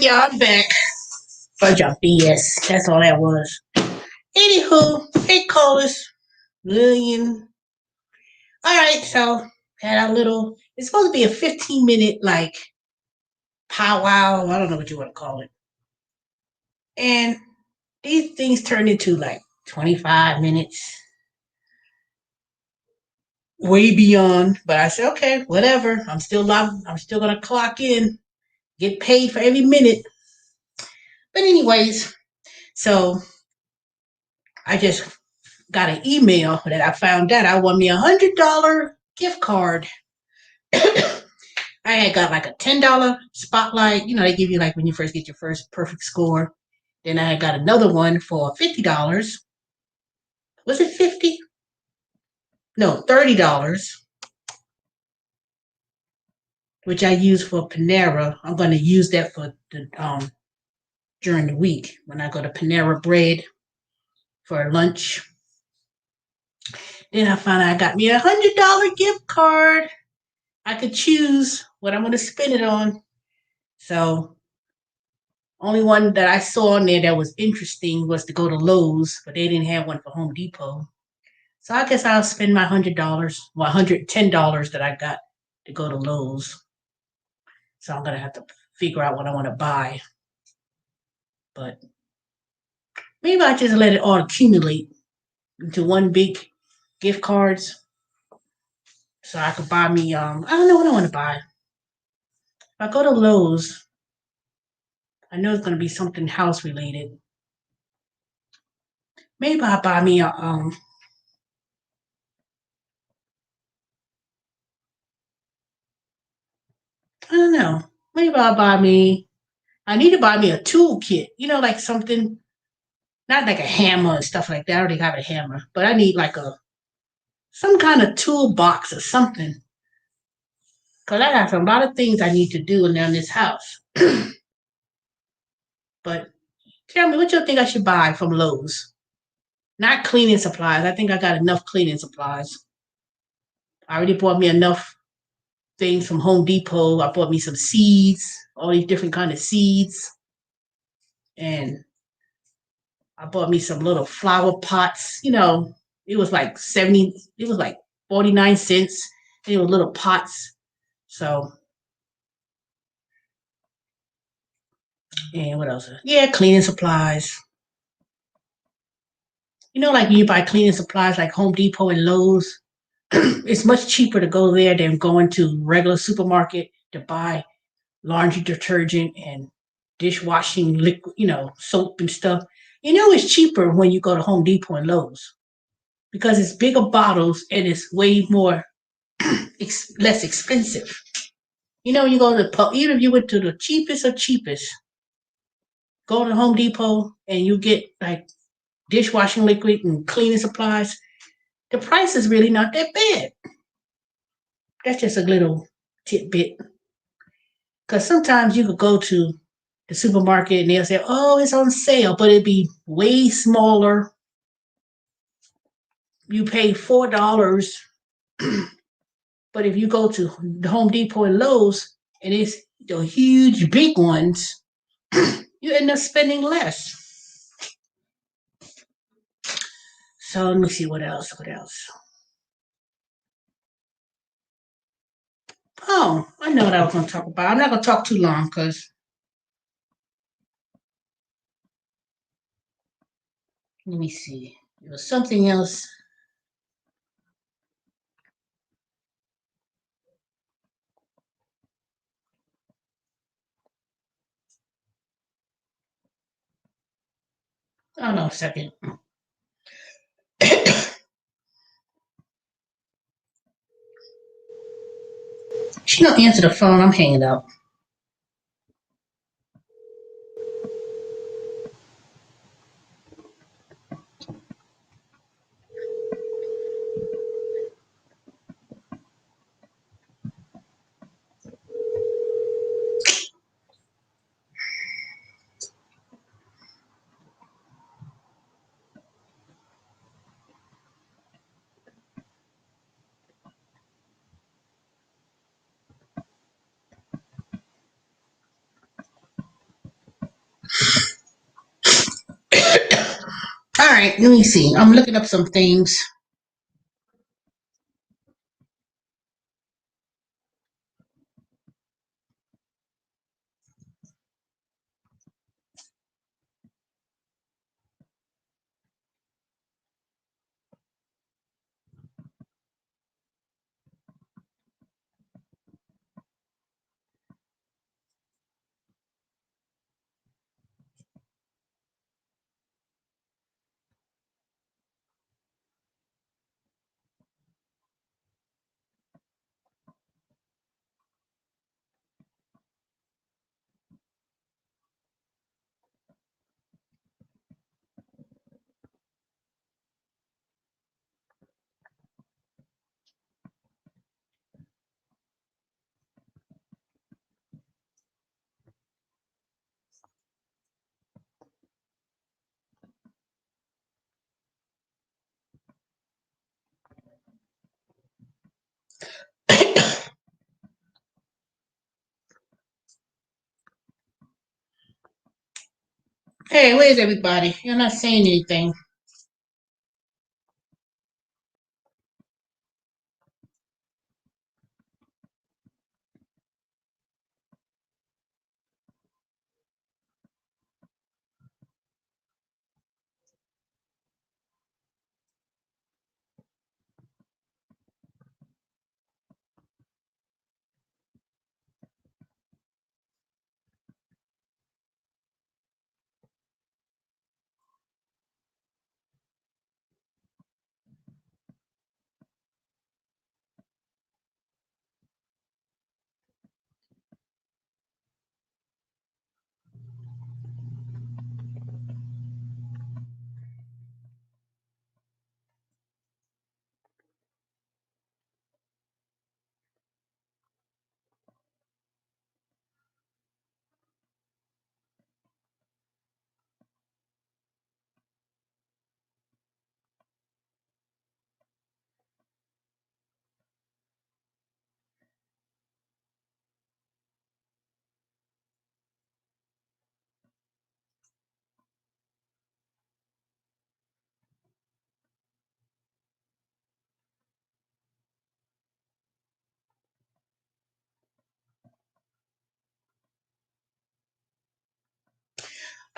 Yeah, I'm back. Bunch of BS. That's all that was. Anywho, hey callers, Lillian. All right, so had a little. It's supposed to be a 15-minute like powwow. I don't know what you want to call it. And these things turned into like 25 minutes, way beyond. But I said, okay, whatever. I'm still gonna clock in, get paid for every minute. But anyways, so I just got an email that I found out I won me $100 gift card. I had got like a $10 spotlight. You know, they give you like when you first get your first perfect score. Then I had got another one for $50. Was it 50? No, $30, which I use for Panera. I'm going to use that for the during the week when I go to Panera Bread for lunch. Then I found out I got me $100 gift card. I could choose what I'm going to spend it on. So only one that I saw on there that was interesting was to go to Lowe's, but they didn't have one for Home Depot. So I guess I'll spend my $100, well, $110 that I got to go to Lowe's. So I'm gonna have to figure out what I want to buy. But maybe I just let it all accumulate into one big gift cards, so I could buy me. I don't know what I want to buy. If I go to Lowe's, I know it's gonna be something house related. Maybe I'll buy me a I don't know. Maybe I'll buy me. I need to buy me a tool kit. You know, like something, not like a hammer and stuff like that. I already have a hammer, but I need like a some kind of toolbox or something. Cause I got a lot of things I need to do around this house. But tell me, what you think I should buy from Lowe's? Not cleaning supplies. I think I got enough cleaning supplies. I already bought me enough things from Home Depot. I bought me some seeds, all these different kind of seeds, and I bought me some little flower pots. You know, it was like 70. It was like 49 cents. They were little pots. So, and what else? Yeah, cleaning supplies. You know, like you buy cleaning supplies like Home Depot and Lowe's. It's much cheaper to go there than going to regular supermarket to buy laundry detergent and dishwashing liquid, you know, soap and stuff. You know, it's cheaper when you go to Home Depot and Lowe's because it's bigger bottles and it's way more less expensive. You know, you go to even if you went to the cheapest of cheapest, go to Home Depot and you get like dishwashing liquid and cleaning supplies. The price is really not that bad. That's just a little tidbit. Because sometimes you could go to the supermarket and they'll say, oh, it's on sale, but it'd be way smaller. You pay $4. But if you go to the Home Depot and Lowe's and it's the huge big ones, you end up spending less. So let me see what else. What else? Oh, I know what I was going to talk about. I'm not going to talk too long because let me see. There was something else. Oh no, a second. She don't answer the phone. I'm hanging up. right, let me see. I'm looking up some things. Hey, where's everybody? You're not saying anything.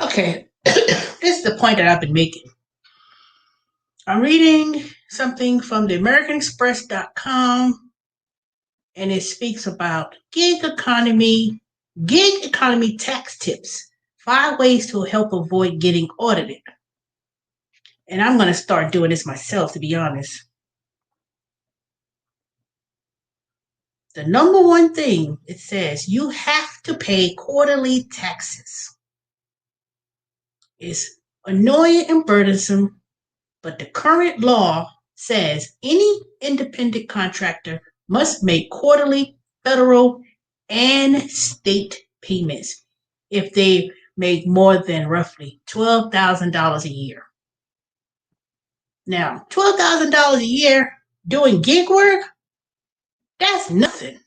Okay, this is the point that I've been making. I'm reading something from the AmericanExpress.com, and it speaks about gig economy tax tips, 5 ways to help avoid getting audited. And I'm going to start doing this myself, to be honest. The number one thing it says, you have to pay quarterly taxes. It's annoying and burdensome, but the current law says any independent contractor must make quarterly federal and state payments if they make more than roughly $12,000 a year. Now, $12,000 a year doing gig work, that's nothing.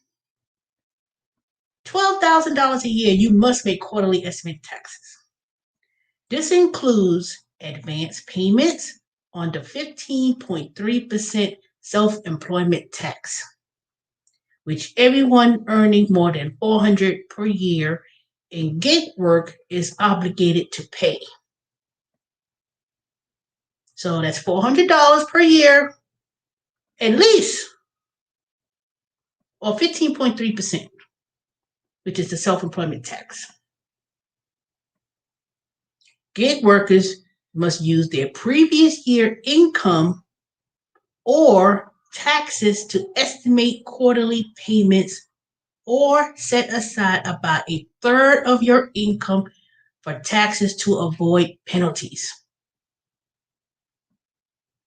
$12,000 a year, you must make quarterly estimated taxes. This includes advance payments on the 15.3% self-employment tax, which everyone earning more than $400 per year in gig work is obligated to pay. So that's $400 per year, at least, or 15.3%, which is the self-employment tax. Gig workers must use their previous year income or taxes to estimate quarterly payments or set aside about a third of your income for taxes to avoid penalties.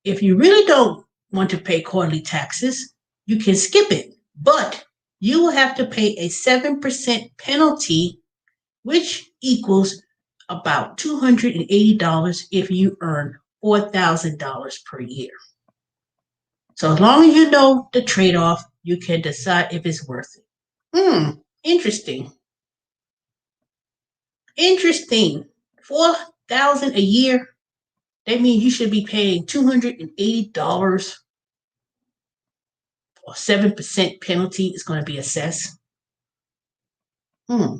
If you really don't want to pay quarterly taxes, you can skip it, but you will have to pay a 7% penalty, which equals about $280 if you earn $4,000 per year. So as long as you know the trade-off, you can decide if it's worth it. Interesting. Interesting. $4,000 a year. That means you should be paying $280 or 7% penalty is going to be assessed. I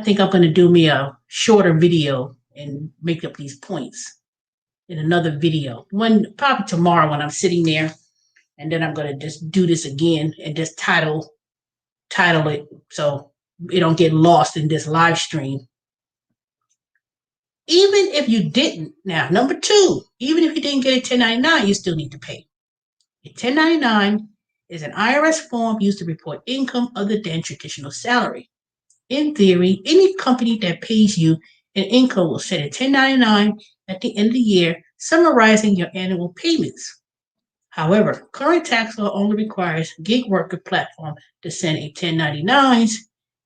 think I'm going to do me a shorter video and make up these points in another video. Probably tomorrow when I'm sitting there, and then I'm going to just do this again and just title it so it don't get lost in this live stream. Even if you didn't, now number 2, even if you didn't get a 1099, you still need to pay. A 1099 is an IRS form used to report income other than traditional salary. In theory, any company that pays you an income will send a 1099 at the end of the year summarizing your annual payments. However, current tax law only requires gig worker platform to send a 1099s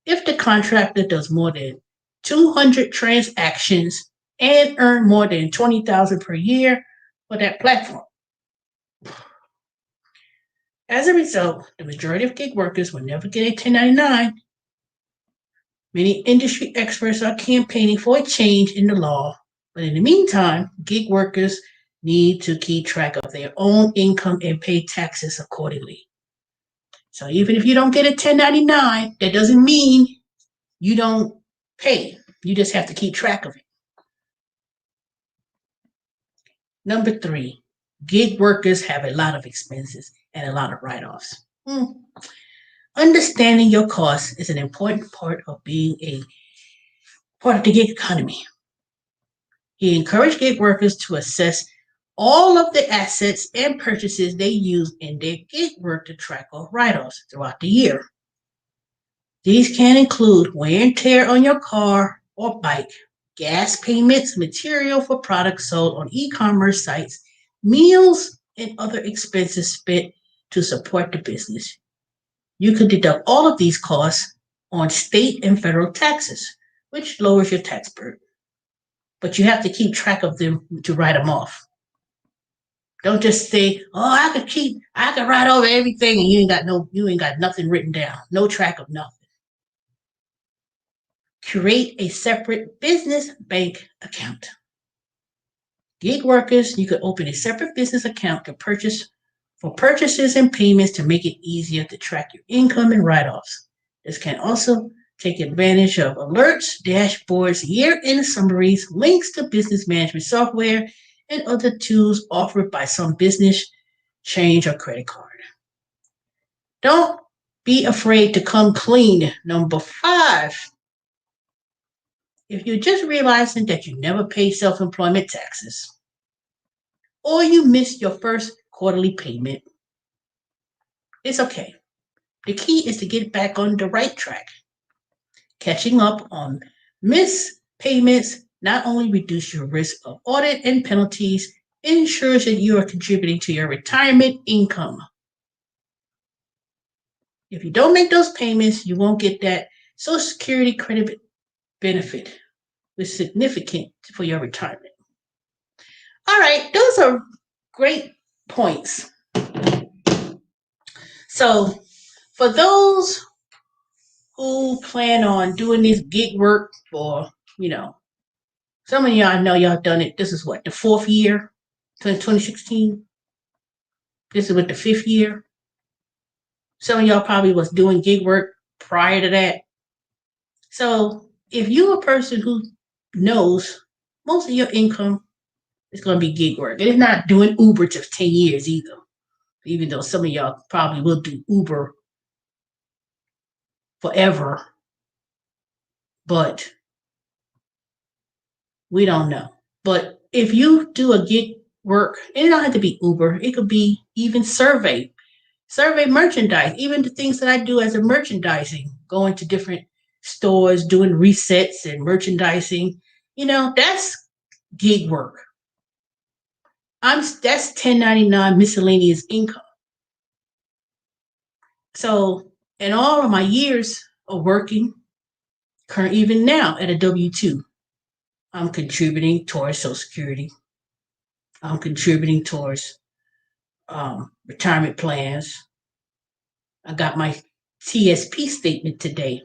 if the contractor does more than 200 transactions and earn more than $20,000 per year for that platform. As a result, the majority of gig workers will never get a 1099. Many industry experts are campaigning for a change in the law, but in the meantime, gig workers need to keep track of their own income and pay taxes accordingly. So even if you don't get a 1099, that doesn't mean you don't pay. You just have to keep track of it. Number 3, gig workers have a lot of expenses and a lot of write-offs. Understanding your costs is an important part of being a part of the gig economy. He encouraged gig workers to assess all of the assets and purchases they use in their gig work to track off write-offs throughout the year. These can include wear and tear on your car or bike, gas payments, material for products sold on e-commerce sites, meals, and other expenses spent to support the business. You could deduct all of these costs on state and federal taxes, which lowers your tax burden. But you have to keep track of them to write them off. Don't just say, I could write over everything, and you ain't got nothing written down, no track of nothing. Create a separate business bank account. Gig workers, you could open a separate business account for purchases and payments to make it easier to track your income and write-offs. This can also take advantage of alerts, dashboards, year-end summaries, links to business management software, and other tools offered by some business, change, or credit card. Don't be afraid to come clean. Number 5, if you're just realizing that you never paid self-employment taxes, or you missed your first quarterly payment, it's okay. The key is to get back on the right track. Catching up on missed payments not only reduces your risk of audit and penalties, it ensures that you are contributing to your retirement income. If you don't make those payments, you won't get that Social Security credit benefit, which is significant for your retirement. All right, those are great points. So for those who plan on doing this gig work for, some of y'all know y'all done it. This is what, the 4th year, 2016? This is what, the 5th year? Some of y'all probably was doing gig work prior to that. So if you're a person who knows most of your income is going to be gig work, and it's not doing Uber to 10 years either, even though some of y'all probably will do Uber forever, but we don't know. But if you do a gig work, it don't have to be Uber, it could be even survey merchandise, even the things that I do as a merchandising, going to different stores, doing resets and merchandising, that's gig work. That's 1099 miscellaneous income. So in all of my years of working, even now at a W-2, I'm contributing towards Social Security. I'm contributing towards retirement plans. I got my TSP statement today.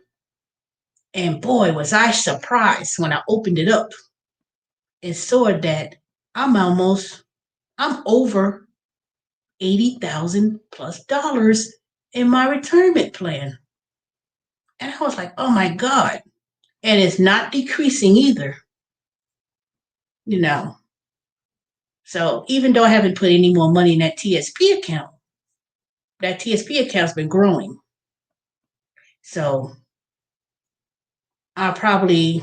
And boy, was I surprised when I opened it up. and saw that I'm over $80,000 plus in my retirement plan. And I was like, oh my God. And it's not decreasing either, you know. So even though I haven't put any more money in that TSP account's been growing. So I'll probably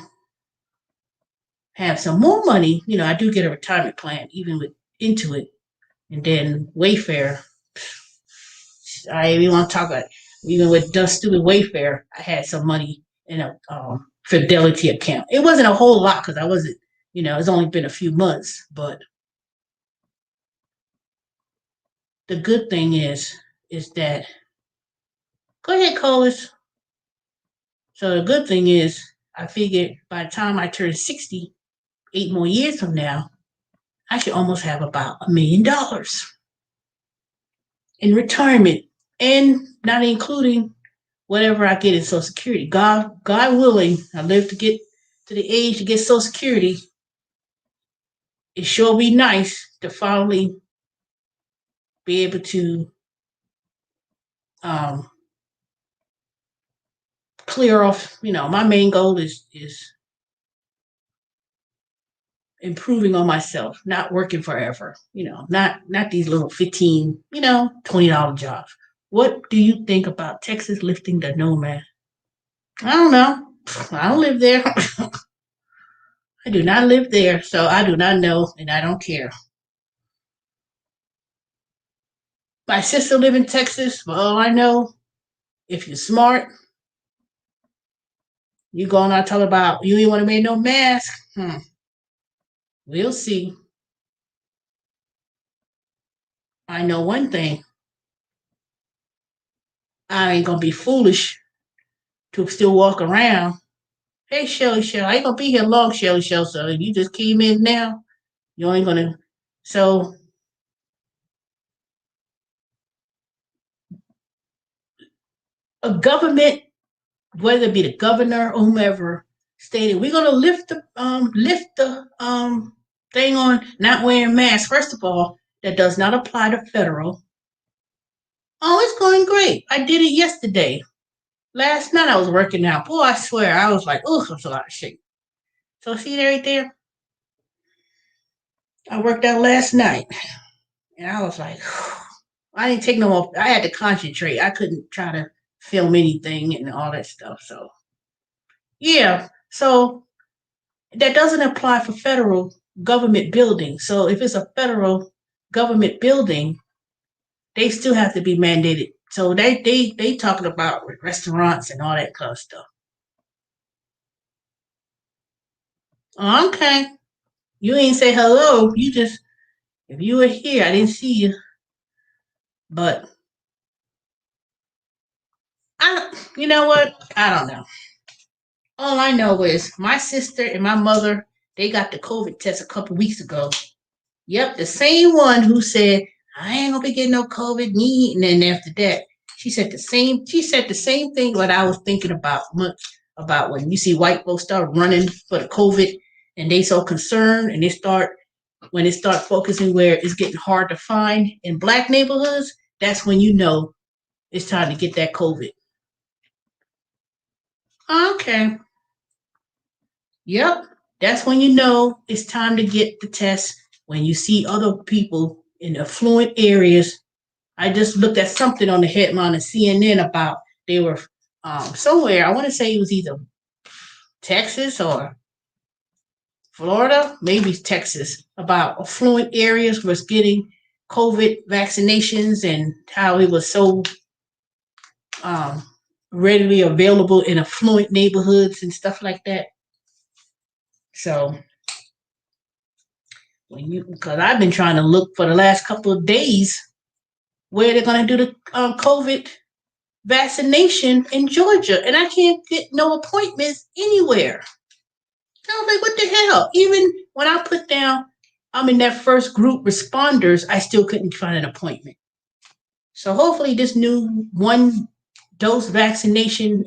have some more money. I do get a retirement plan, even with Intuit, and then Wayfair. I even want to talk about even with Dust Stupid Wayfair. I had some money in a Fidelity account. It wasn't a whole lot because I wasn't, it's only been a few months. But the good thing is that go ahead, Colas. So the good thing is, I figured by the time I turn 60, 8 more years from now, I should almost have about $1 million in retirement, and not including whatever I get in Social Security. God willing, I live to get to the age to get Social Security. It sure be nice to finally be able to um, clear off. My main goal is improving on myself, not working forever. Not these little 15, $20 jobs. What do you think about Texas lifting the no mask? I don't know. I don't live there. I do not live there, so I do not know, and I don't care. My sister live in Texas. For all I know, if you're smart, you going out talk about you ain't want to wear no mask. We'll see. I know one thing. I ain't gonna be foolish to still walk around. Hey, Shelly, I ain't gonna be here long, Shelly. So you just came in now. You ain't gonna. So a government, whether it be the governor or whomever, stated we're gonna lift the thing on not wearing masks. First of all, that does not apply to federal. Oh, it's going great. I did it yesterday. Last night I was working out. Boy, I swear, I was like, oh, I'm so out of shape. So see that right there? I worked out last night. And I was like, I didn't take no more. I had to concentrate. I couldn't try to film anything and all that stuff. So, yeah. So that doesn't apply for federal government buildings. So if it's a federal government building, they still have to be mandated. So they talking about restaurants and all that kind of stuff. Okay. You ain't say hello. You just, if you were here, I didn't see you. But you know what? I don't know. All I know is my sister and my mother, they got the COVID test a couple weeks ago. Yep, the same one who said, I ain't gonna be getting no COVID, me. And then after that, she said the same thing what I was thinking about when you see white folks start running for the COVID and they so concerned and when they start focusing where it's getting hard to find in black neighborhoods, that's when you know it's time to get that COVID. Okay. Yep. That's when you know it's time to get the test. When you see other people in affluent areas. I just looked at something on the headline of CNN about they were somewhere. I want to say it was either Texas or Florida, maybe Texas, about affluent areas was getting COVID vaccinations and how it was so um, readily available in affluent neighborhoods and stuff like that. So because I've been trying to look for the last couple of days where they're going to do the COVID vaccination in Georgia, and I can't get no appointments anywhere. I was like, what the hell? Even when I put down I'm in that first group responders, I still couldn't find an appointment. So hopefully this new 1 dose vaccination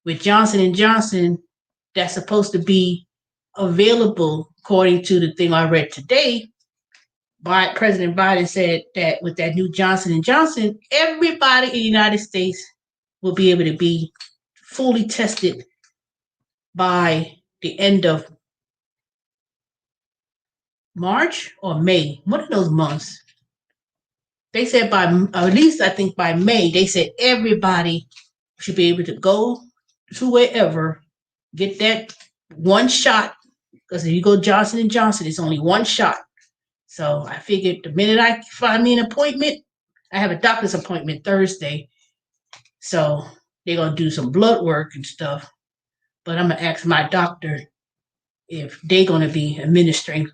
with Johnson & Johnson that's supposed to be available according to the thing I read today, President Biden said that with that new Johnson & Johnson, everybody in the United States will be able to be fully tested by the end of March or May, one of those months. They said by, or at least I think by May, they said everybody should be able to go to wherever, get that one shot, because if you go Johnson & Johnson, it's only one shot. So I figured the minute I find me an appointment, I have a doctor's appointment Thursday. So they're going to do some blood work and stuff. But I'm going to ask my doctor if they're going to be administering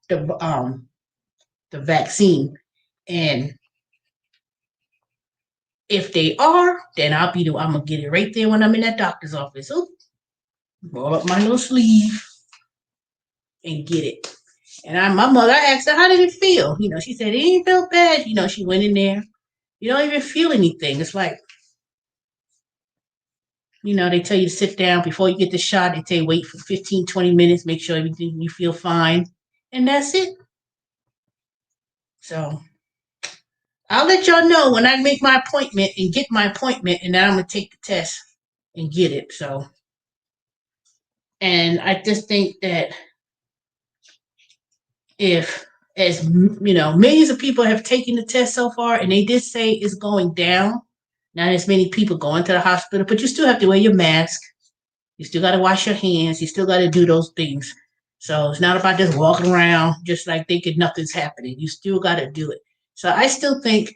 the vaccine. And if they are, then I'm going to get it right there when I'm in that doctor's office. Oh, roll up my little sleeve and get it. And my mother, I asked her, how did it feel? She said, it didn't feel bad. She went in there. You don't even feel anything. It's like, they tell you to sit down before you get the shot. They tell you wait for 15, 20 minutes, make sure everything you feel fine. And that's it. So I'll let y'all know when I make my appointment and get my appointment, and then I'm going to take the test and get it. So, and I just think that if, as millions of people have taken the test so far, and they did say it's going down, not as many people going to the hospital, but you still have to wear your mask. You still got to wash your hands. You still got to do those things. So it's not about just walking around just like thinking nothing's happening. You still got to do it. So I still think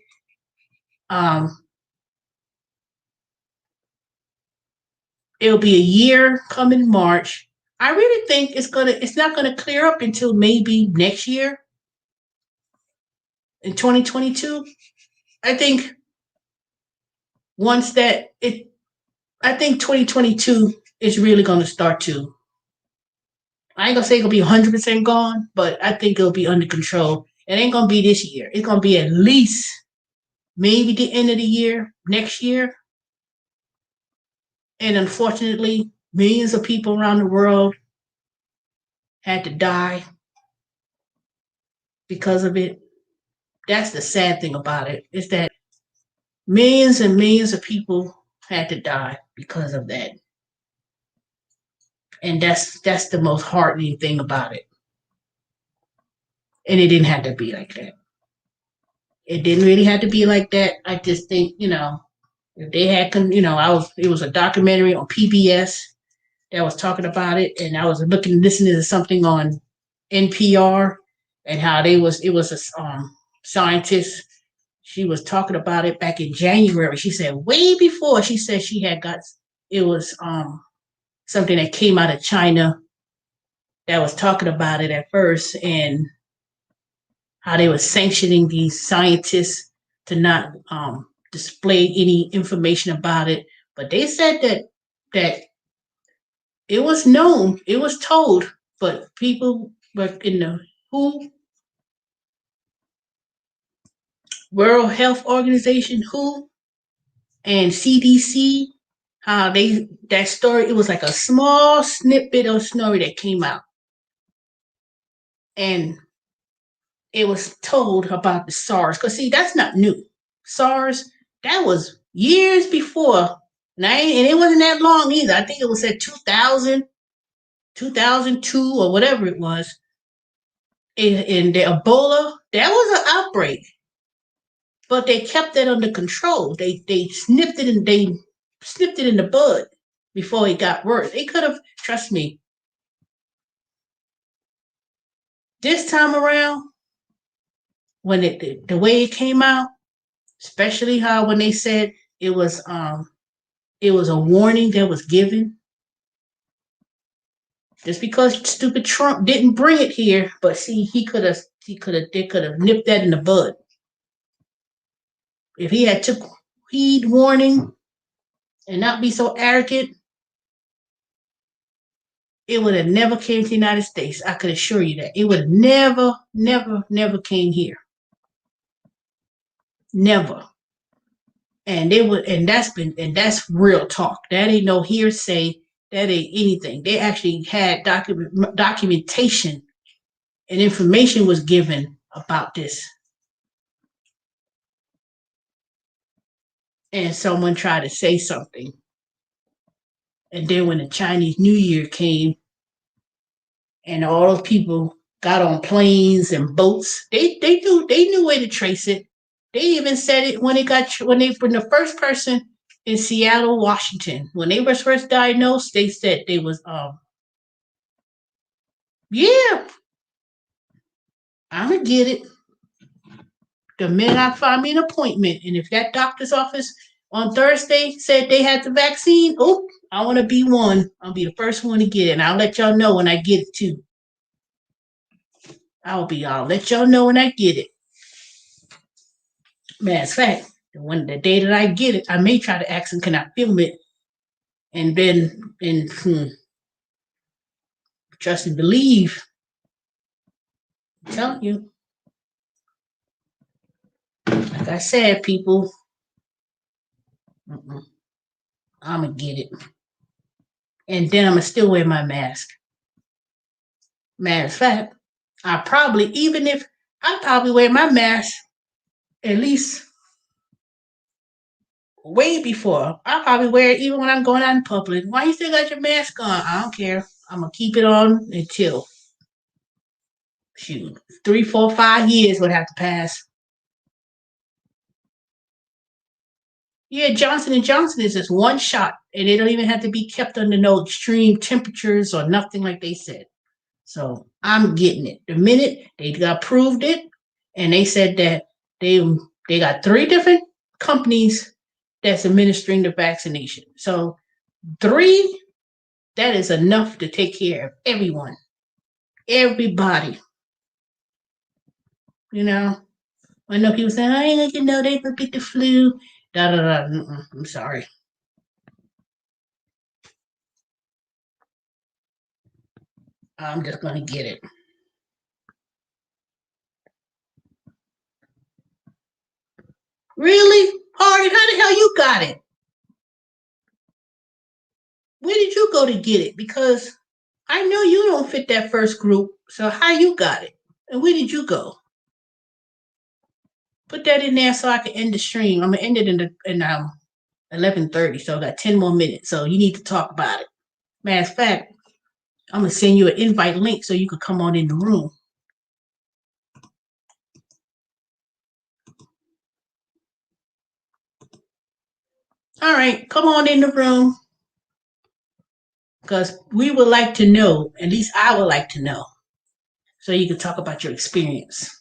it'll be a year coming March. I really think it's not gonna clear up until maybe next year in 2022. I think I think 2022 is really gonna start to. I ain't gonna say it'll be 100% gone, but I think it'll be under control. It ain't gonna be this year. It's gonna be at least maybe the end of the year, next year. And unfortunately, millions of people around the world had to die because of it. That's the sad thing about it, is that millions and millions of people had to die because of that. And that's the most heartening thing about it. And it didn't have to be like that. It didn't really have to be like that. I just think, if they had, it was a documentary on PBS that was talking about it, and I was listening to something on NPR, and how it was a scientist. She was talking about it back in January. She said way before, she said she had it was something that came out of China that was talking about it at first, and how they were sanctioning these scientists to not display any information about it. But they said that it was known, it was told, but people were in the WHO, World Health Organization, WHO, and CDC, how that story, it was like a small snippet of story that came out. And it was told about the SARS. Because see, that's not new. SARS, that was years before. And it wasn't that long either. I think it was at 2000, 2002, or whatever it was. In the Ebola, that was an outbreak. But they kept that under control. They snipped it in the bud before it got worse. They could have, trust me. This time around, when the way it came out, especially how when they said it was a warning that was given. Just because stupid Trump didn't bring it here, but see, they could have nipped that in the bud. If he had took heed warning and not be so arrogant, it would have never came to the United States. I could assure you that. It would have never, never, never came here. Never. And that's real talk. That ain't no hearsay. That ain't anything. They actually had documentation and information was given about this. And someone tried to say something. And then when the Chinese New Year came and all those people got on planes and boats, they knew where to trace it. They even said it when the first person in Seattle, Washington, when they was first diagnosed, they said they was yeah, I'ma get it. The minute I find me an appointment, and if that doctor's office on Thursday said they had the vaccine, oh, I want to be one. I'll be the first one to get it, and I'll let y'all know when I get it too. I'll let y'all know when I get it. Matter of fact, the day that I get it, I may try to ask them, can I film it? And then, trust and believe. I'm telling you. Like I said, people, I'm going to get it. And then I'm going to still wear my mask. Matter of fact, I'll probably wear my mask at least way before. I'll probably wear it even when I'm going out in public. Why you still got your mask on? I don't care. I'm going to keep it on until, 3, 4, 5 years would have to pass. Yeah, Johnson & Johnson is just one shot, and they don't even have to be kept under no extreme temperatures or nothing like they said. So I'm getting it. The minute they got approved it, and they said that they got 3 different companies that's administering the vaccination. So 3, that is enough to take care of everyone, everybody. You know, I know people saying, I ain't gonna know they gonna get the flu. Da da da. I'm sorry. I'm just gonna get it. Really? Hardy, how the hell you got it? Where did you go to get it? Because I know you don't fit that first group. So how you got it? And where did you go? Put that in there so I can end the stream. I'm gonna end it in 11:30. So I got 10 more minutes. So you need to talk about it. Matter of fact, I'm gonna send you an invite link so you can come on in the room. All right, come on in the room. Because we would like to know, at least I would like to know, so you can talk about your experience.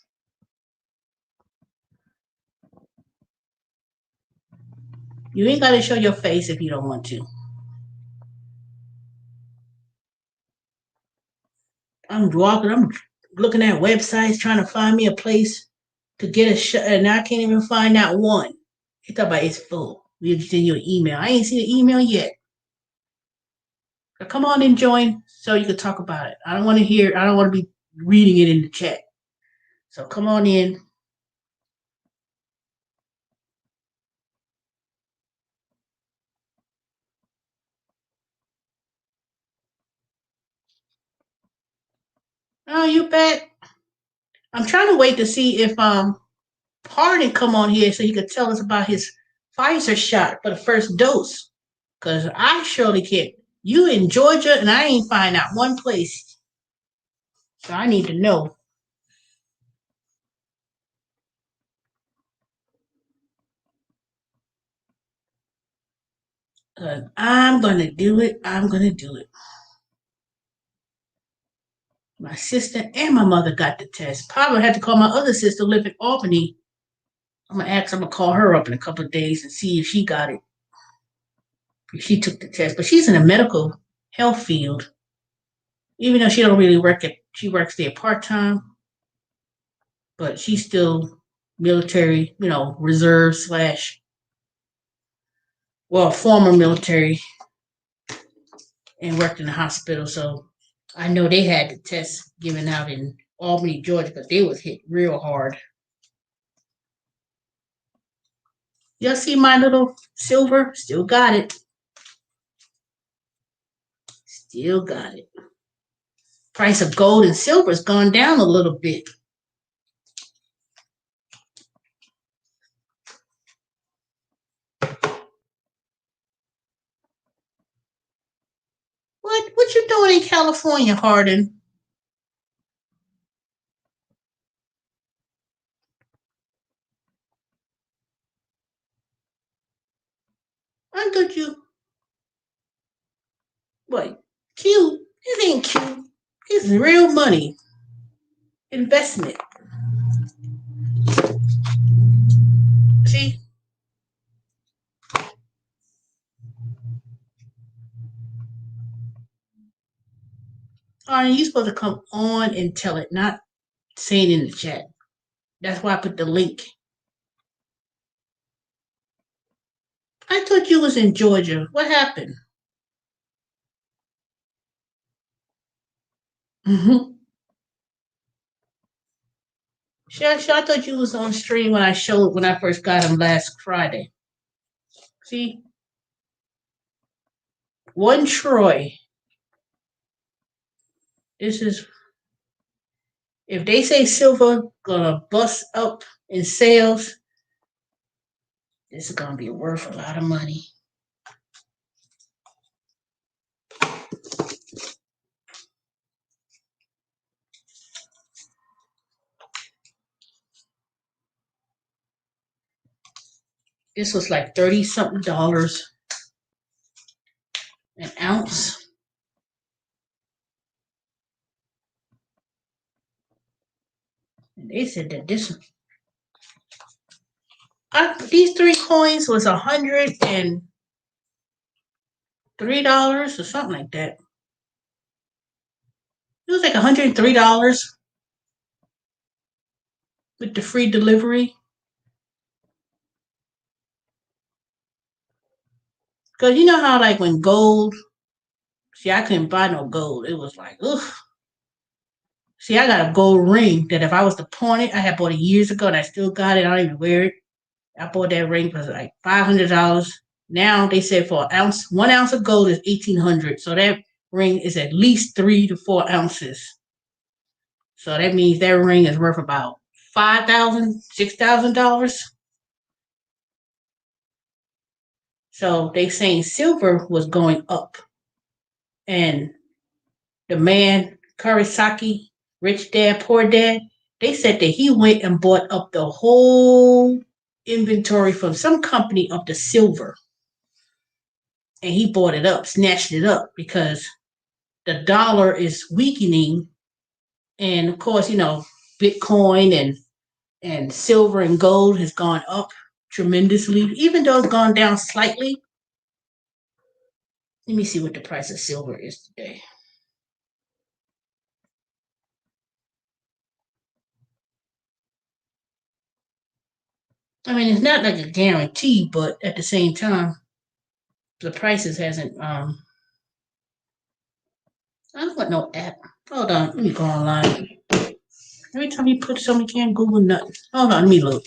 You ain't got to show your face if you don't want to. I'm walking, I'm looking at websites trying to find me a place to get a shot, and I can't even find that one. You talk about it's full. We'll send you an email. I ain't seen the email yet. So come on and join so you can talk about it. I don't want to be reading it in the chat. So come on in. Oh, you back? I'm trying to wait to see if Harding come on here so he could tell us about his Pfizer shot for the first dose. Cause I surely can't. You in Georgia and I ain't find out one place. So I need to know. I'm gonna do it. I'm gonna do it. My sister and my mother got the test. Probably had to call my other sister who live in Albany. I'm gonna call her up in a couple of days and see if she got it. If she took the test. But she's in the medical health field. Even though she don't really she works there part-time, but she's still military, reserve slash former military and worked in the hospital. So I know they had the tests given out in Albany, Georgia, because they was hit real hard. Y'all see my little silver? Still got it. still got it. Price of gold and silver has gone down a little bit. What you doing in California, Harden? I thought you what? Cute? It ain't cute. It's real money. Investment. See? Harden, you supposed to come on and tell it, not saying in the chat. That's why I put the link. I thought you was in Georgia. What happened? Mm-hmm. Sure, I thought you was on stream when I first got him last Friday. See? One Troy. This is if they say silver gonna bust up in sales, this is gonna be worth a lot of money. This was like 30 something dollars an ounce. And they said that these three coins was $103 or something like that. It was like $103 with the free delivery. Cause you know how like when gold, see I couldn't buy no gold. It was like, ugh. See, I got a gold ring that if I was to pawn it, I had bought it years ago and I still got it. I don't even wear it. I bought that ring for like $500. Now they say for 1 ounce of gold is 1,800. So that ring is at least 3 to 4 ounces. So that means that ring is worth about $5,000, $6,000. So they saying silver was going up, and the man Kurosaki, Rich Dad Poor Dad, they said that he went and bought up the whole inventory from some company of the silver, and he bought it up, snatched it up because the dollar is weakening, and of course, Bitcoin and silver and gold has gone up tremendously, even though it's gone down slightly. Let me see what the price of silver is today. I mean, it's not like a guarantee, but at the same time, the prices hasn't. I don't want no app. Hold on, let me go online. Every time you put something, you can't Google nothing. Hold on, let me look.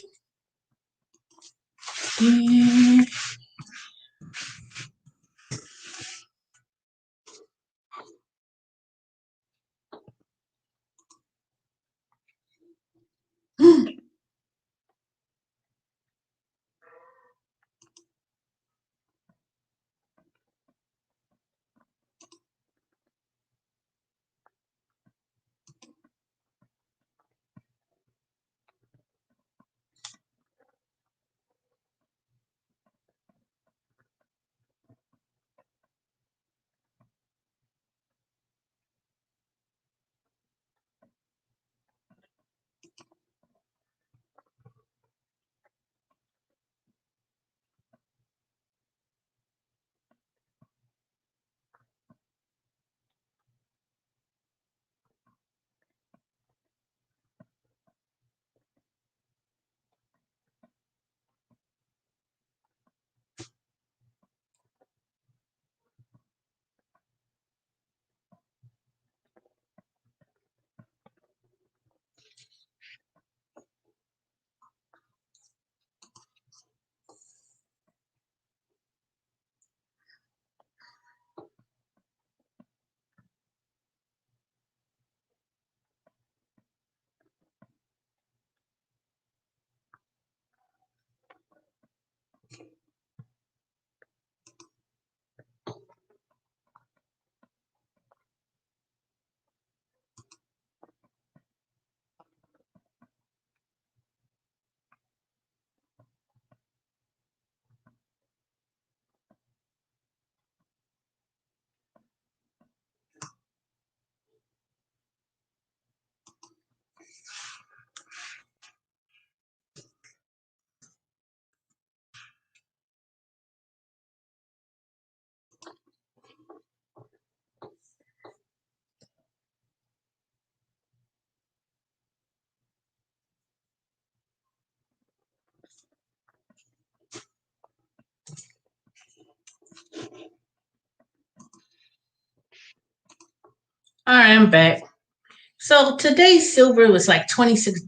All right, I'm back. So today's silver was like $26.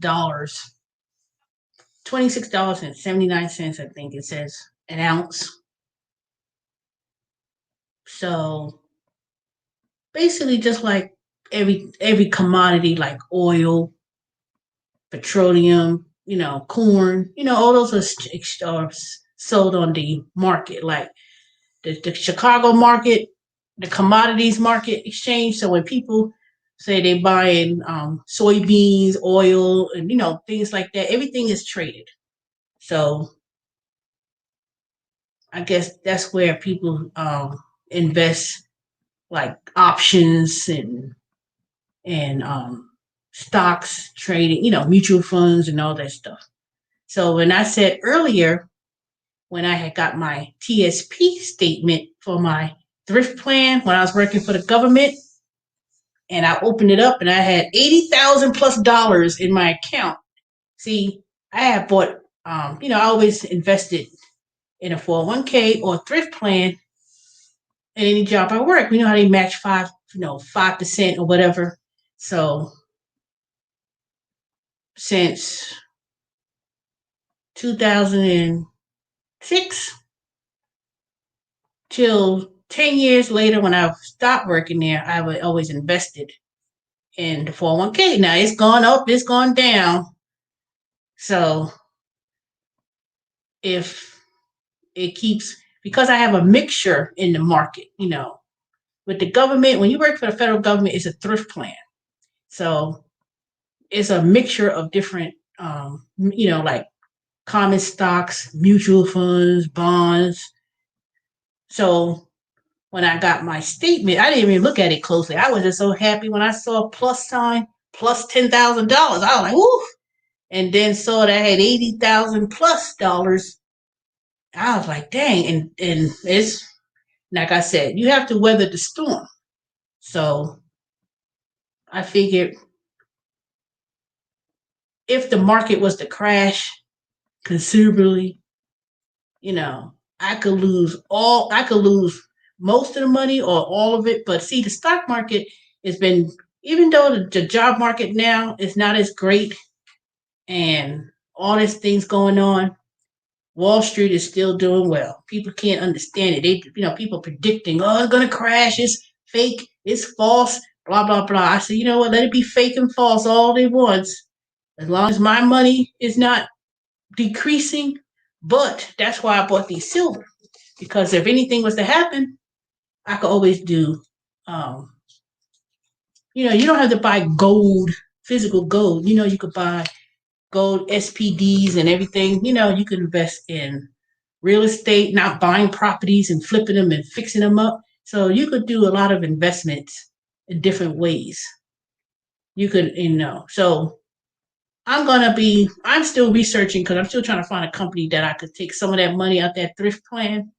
$26.79, I think it says an ounce. So basically just like every commodity like oil, petroleum, corn, all those are sold on the market, like the Chicago market, the commodities market exchange. So when people say they're buying soybeans, oil, and things like that, everything is traded. So I guess that's where people invest, like options and stocks trading, mutual funds and all that stuff. So when I said earlier, when I had got my TSP statement for my thrift plan when I was working for the government, and I opened it up and I had $80,000+ in my account. See, I had bought, I always invested in a 401k or thrift plan in any job I work. You know how they match 5% or whatever. So since 2006 till 10 years later when I stopped working there, I would always invested in the 401k. Now it's gone up, it's gone down. So if it keeps, because I have a mixture in the market, with the government, when you work for the federal government, it's a thrift plan. So it's a mixture of different, like common stocks, mutual funds, bonds. So when I got my statement, I didn't even look at it closely. I was just so happy when I saw a plus sign, plus $10,000. I was like, woo! And then saw that I had $80,000+. I was like, dang. And it's like I said, you have to weather the storm. So I figured if the market was to crash considerably, I could lose most of the money or all of it. But see, the stock market has been, even though the job market now is not as great and all these things going on, Wall Street is still doing well. People can't understand it. People predicting, oh, it's going to crash. It's fake. It's false. Blah, blah, blah. I said, you know what? Let it be fake and false all they want. As long as my money is not decreasing. But that's why I bought these silver. Because if anything was to happen, I could always do, you don't have to buy gold, physical gold. You could buy gold SPDs and everything. You could invest in real estate, not buying properties and flipping them and fixing them up. So you could do a lot of investments in different ways. You could, so I'm still researching because I'm still trying to find a company that I could take some of that money out that thrift plan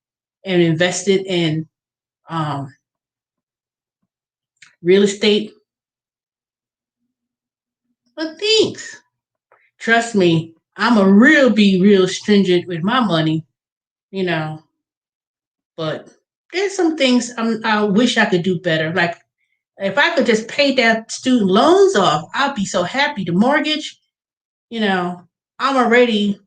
and invest it in um, real estate. But thanks. Trust me, I'm be real stringent with my money, you know. But there's some things I wish I could do better. Like if I could just pay that student loans off, I'd be so happy. The mortgage, I'm already.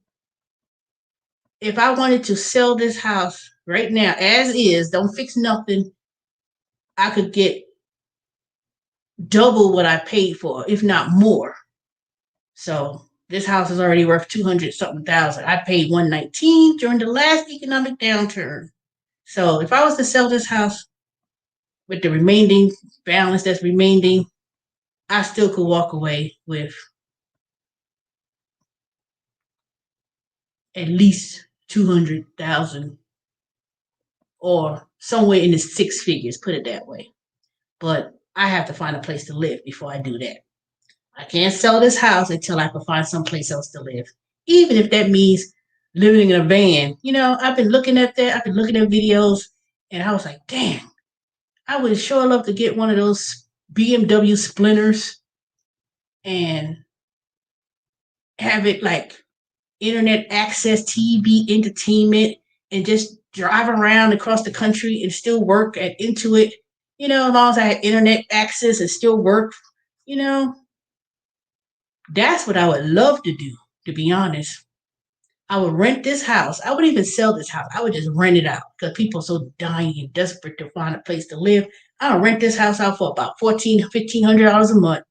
If I wanted to sell this house right now as is, don't fix nothing, I could get double what I paid for, if not more. So this house is already worth 200 something thousand. I paid 119 during the last economic downturn. So if I was to sell this house with the remaining balance that's remaining, I still could walk away with at least 200,000 or somewhere in the six figures, put it that way. But I have to find a place to live before I do that. I can't sell this house until I can find someplace else to live, even if that means living in a van. I've been looking at that. I've been looking at videos, and I was like, damn, I would sure love to get one of those BMW Splinters and have it like internet access, TV entertainment, and just drive around across the country and still work at Intuit As long as I had internet access and still worked, you know, that's what I would love to do, to be honest. I would rent this house. I wouldn't even sell this house. I would just rent it out because people are so dying and desperate to find a place to live. I'll rent this house out for about $1,400, $1,500 a month.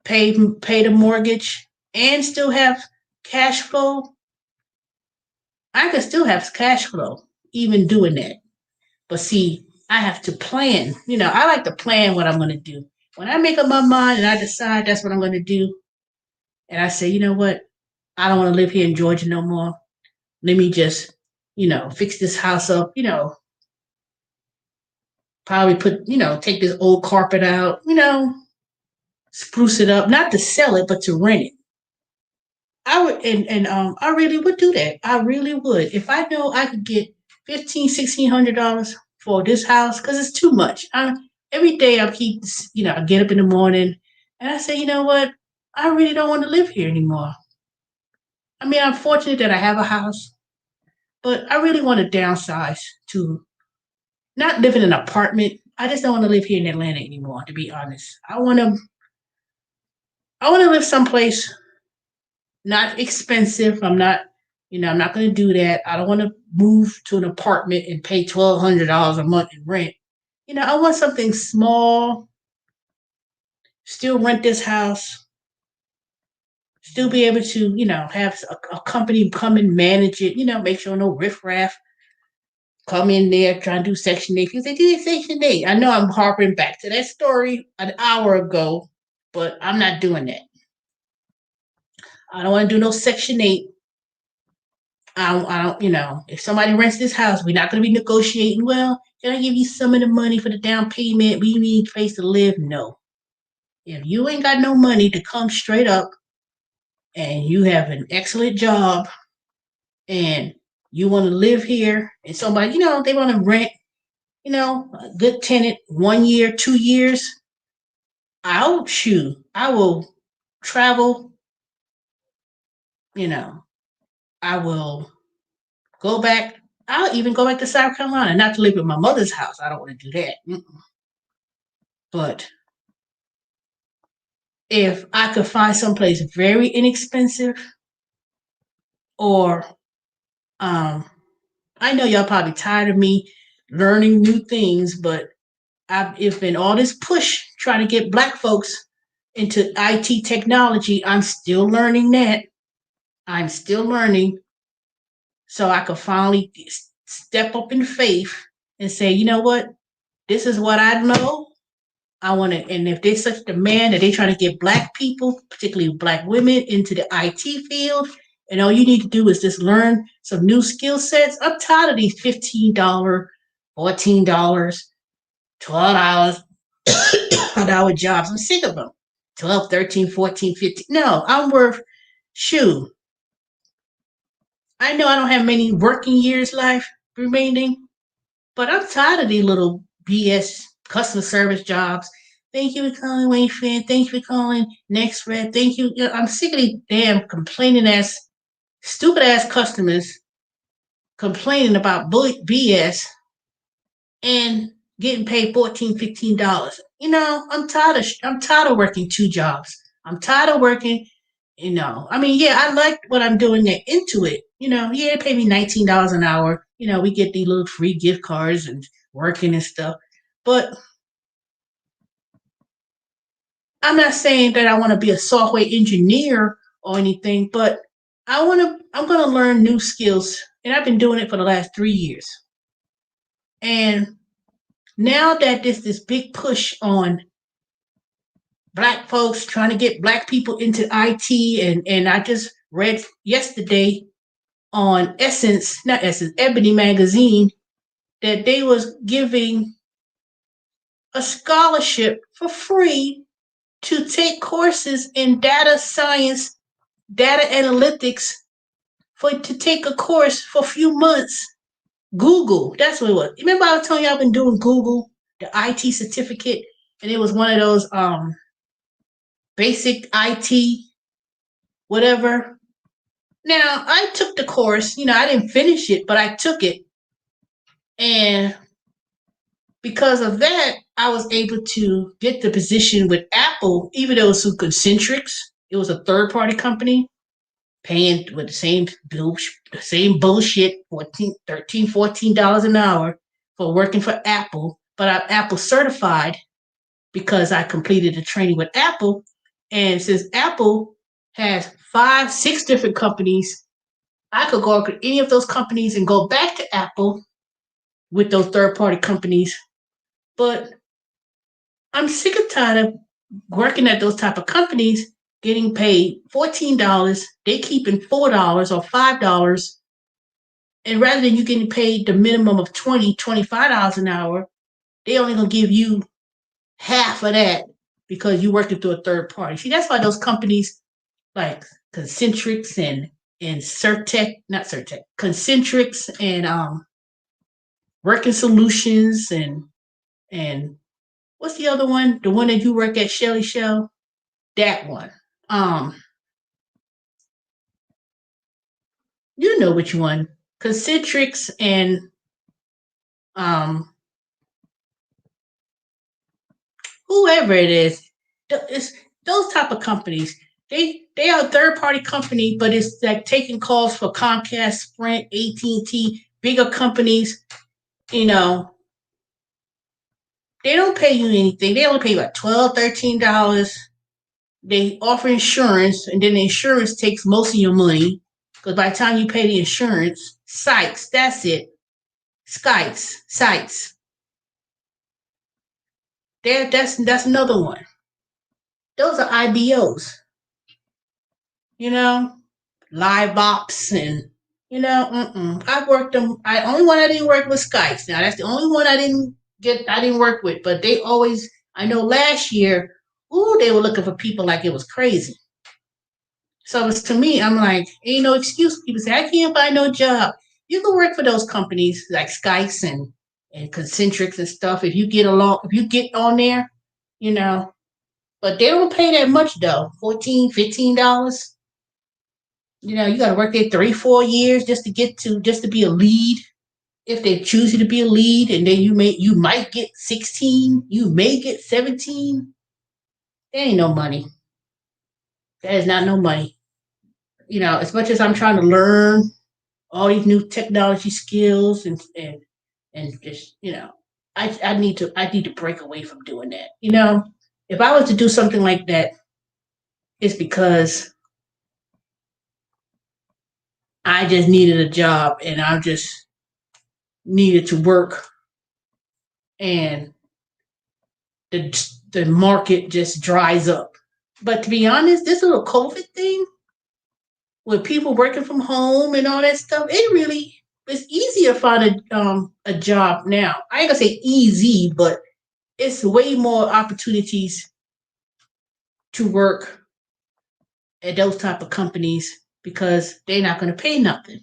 Pay the mortgage and still have cash flow. I could still have cash flow even doing that. But see, I have to plan. I like to plan what I'm going to do. When I make up my mind and I decide that's what I'm going to do, and I say, you know what, I don't want to live here in Georgia no more. Let me just, fix this house up. Probably take this old carpet out. Spruce it up, not to sell it, but to rent it. I would, and I really would do that. I really would. If I know I could get $1,500, $1,600 for this house, because it's too much. Every day I get up in the morning and I say, you know what? I really don't want to live here anymore. I mean, I'm fortunate that I have a house, but I really want to downsize to not live in an apartment. I just don't want to live here in Atlanta anymore, to be honest. I want to live someplace not expensive. I'm not going to do that. I don't want to move to an apartment and pay $1,200 a month in rent. I want something small, still rent this house, still be able to, have a company come and manage it, make sure no riffraff come in there trying to do Section 8. Because they did Section 8. I know I'm harping back to that story an hour ago, but I'm not doing that. I don't want to do no Section 8. I don't, if somebody rents this house, we're not going to be negotiating. Well, can I give you some of the money for the down payment? We need a place to live. No. If you ain't got no money to come straight up and you have an excellent job and you want to live here and somebody, they want to rent, a good tenant 1 year, 2 years, I will travel, you know, I will go back. I'll even go back to South Carolina, not to live in my mother's house. I don't want to do that. But if I could find someplace very inexpensive, or I know y'all probably tired of me learning new things, but it's been all this push trying to get Black folks into IT technology. I'm still learning that. I'm still learning, so I could finally step up in faith and say, you know what, this is what I know. I want to, and if there's such demand that they're trying to get Black people, particularly Black women, into the IT field, and all you need to do is just learn some new skill sets. I'm tired of these $15, $14, $12 an hour jobs. I'm sick of them. 12, 13, 14, 15. No, I'm worth, shoot. I know I don't have many working years life remaining, but I'm tired of these little BS customer service jobs. Thank you for calling Wayfair. Thank you for calling NextRed. Thank you. I'm sick of these damn complaining ass, stupid ass customers complaining about BS and getting paid $14, $15. I'm tired of working two jobs. I'm tired of working. I mean, yeah, I like what I'm doing at Intuit. Yeah, they pay me $19 an hour. We get these little free gift cards and working and stuff. But I'm not saying that I want to be a software engineer or anything, but I'm gonna learn new skills. And I've been doing it for the last 3 years. And now that there's this big push on Black folks trying to get Black people into IT, and I just read yesterday on not Essence, Ebony magazine, that they was giving a scholarship for free to take courses in data science, data analytics, to take a course for a few months. Google, that's what it was. Remember I was telling you I've been doing Google, the IT certificate, and it was one of those basic IT, whatever. Now I took the course, I didn't finish it, but I took it, and because of that, I was able to get the position with Apple, even though it was through Concentrix. It was a third party company paying with the same bullshit, 14 13 $14 an hour for working for Apple. But I'm Apple certified because I completed the training with Apple. And since Apple has 5, 6 different companies, I could go to any of those companies and go back to Apple with those third party companies. But I'm sick and tired of working at those type of companies, getting paid $14. They keeping $4 or $5. And rather than you getting paid the minimum of $25 an hour, they only gonna give you half of that because you're working through a third party. See, that's why those companies like Concentrix and Certec, not Certec, Concentrix and Working Solutions and what's the other one? The one that you work at, Shelly Shell? That one. Um, you know which one. Concentrix and um whoever it is. It's those type of companies. They are a third party company, but it's like taking calls for Comcast, Sprint, AT&T, bigger companies. You know, they don't pay you anything. They only pay you like $12, $13. They offer insurance, and then the insurance takes most of your money. Because by the time you pay the insurance, Sykes, that's it. Sites. That's another one. Those are IBOs, you know, live ops and I've worked them. I only one I didn't work with Skypes. Now that's the only one I didn't work with. But they always I know last year, ooh, they were looking for people like it was crazy. So it's to me, I'm like, ain't no excuse. People say I can't find no job. You can work for those companies like Skypes and Concentrix and stuff. If you get on there, you know. But they don't pay that much though. 14, $15. You got to work there 3, 4 years just to be a lead. If they choose you to be a lead, and then you might get 16, you may get 17. There ain't no money. That is not no money. As much as I'm trying to learn all these new technology skills and just I need to break away from doing that. If I was to do something like that, it's because I just needed a job and I just needed to work, and the market just dries up. But to be honest, this little COVID thing with people working from home and all that stuff, it's easier to find a job now. I ain't gonna say easy, but it's way more opportunities to work at those type of companies because they're not gonna pay nothing.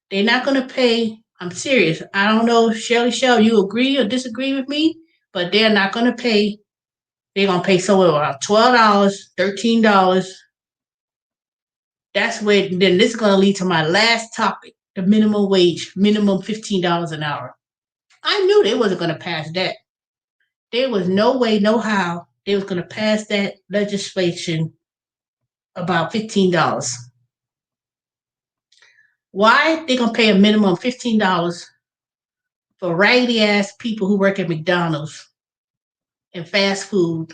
They're not gonna pay. I'm serious. I don't know, Shelly Shell, you agree or disagree with me, but they're not gonna pay. They're gonna pay somewhere around $12, $13. That's where then this is gonna lead to my last topic, the minimum wage, minimum $15 an hour. I knew they wasn't gonna pass that. There was no way, no how they was gonna pass that legislation about $15. Why they gonna pay a minimum $15 for raggedy ass people who work at McDonald's and fast food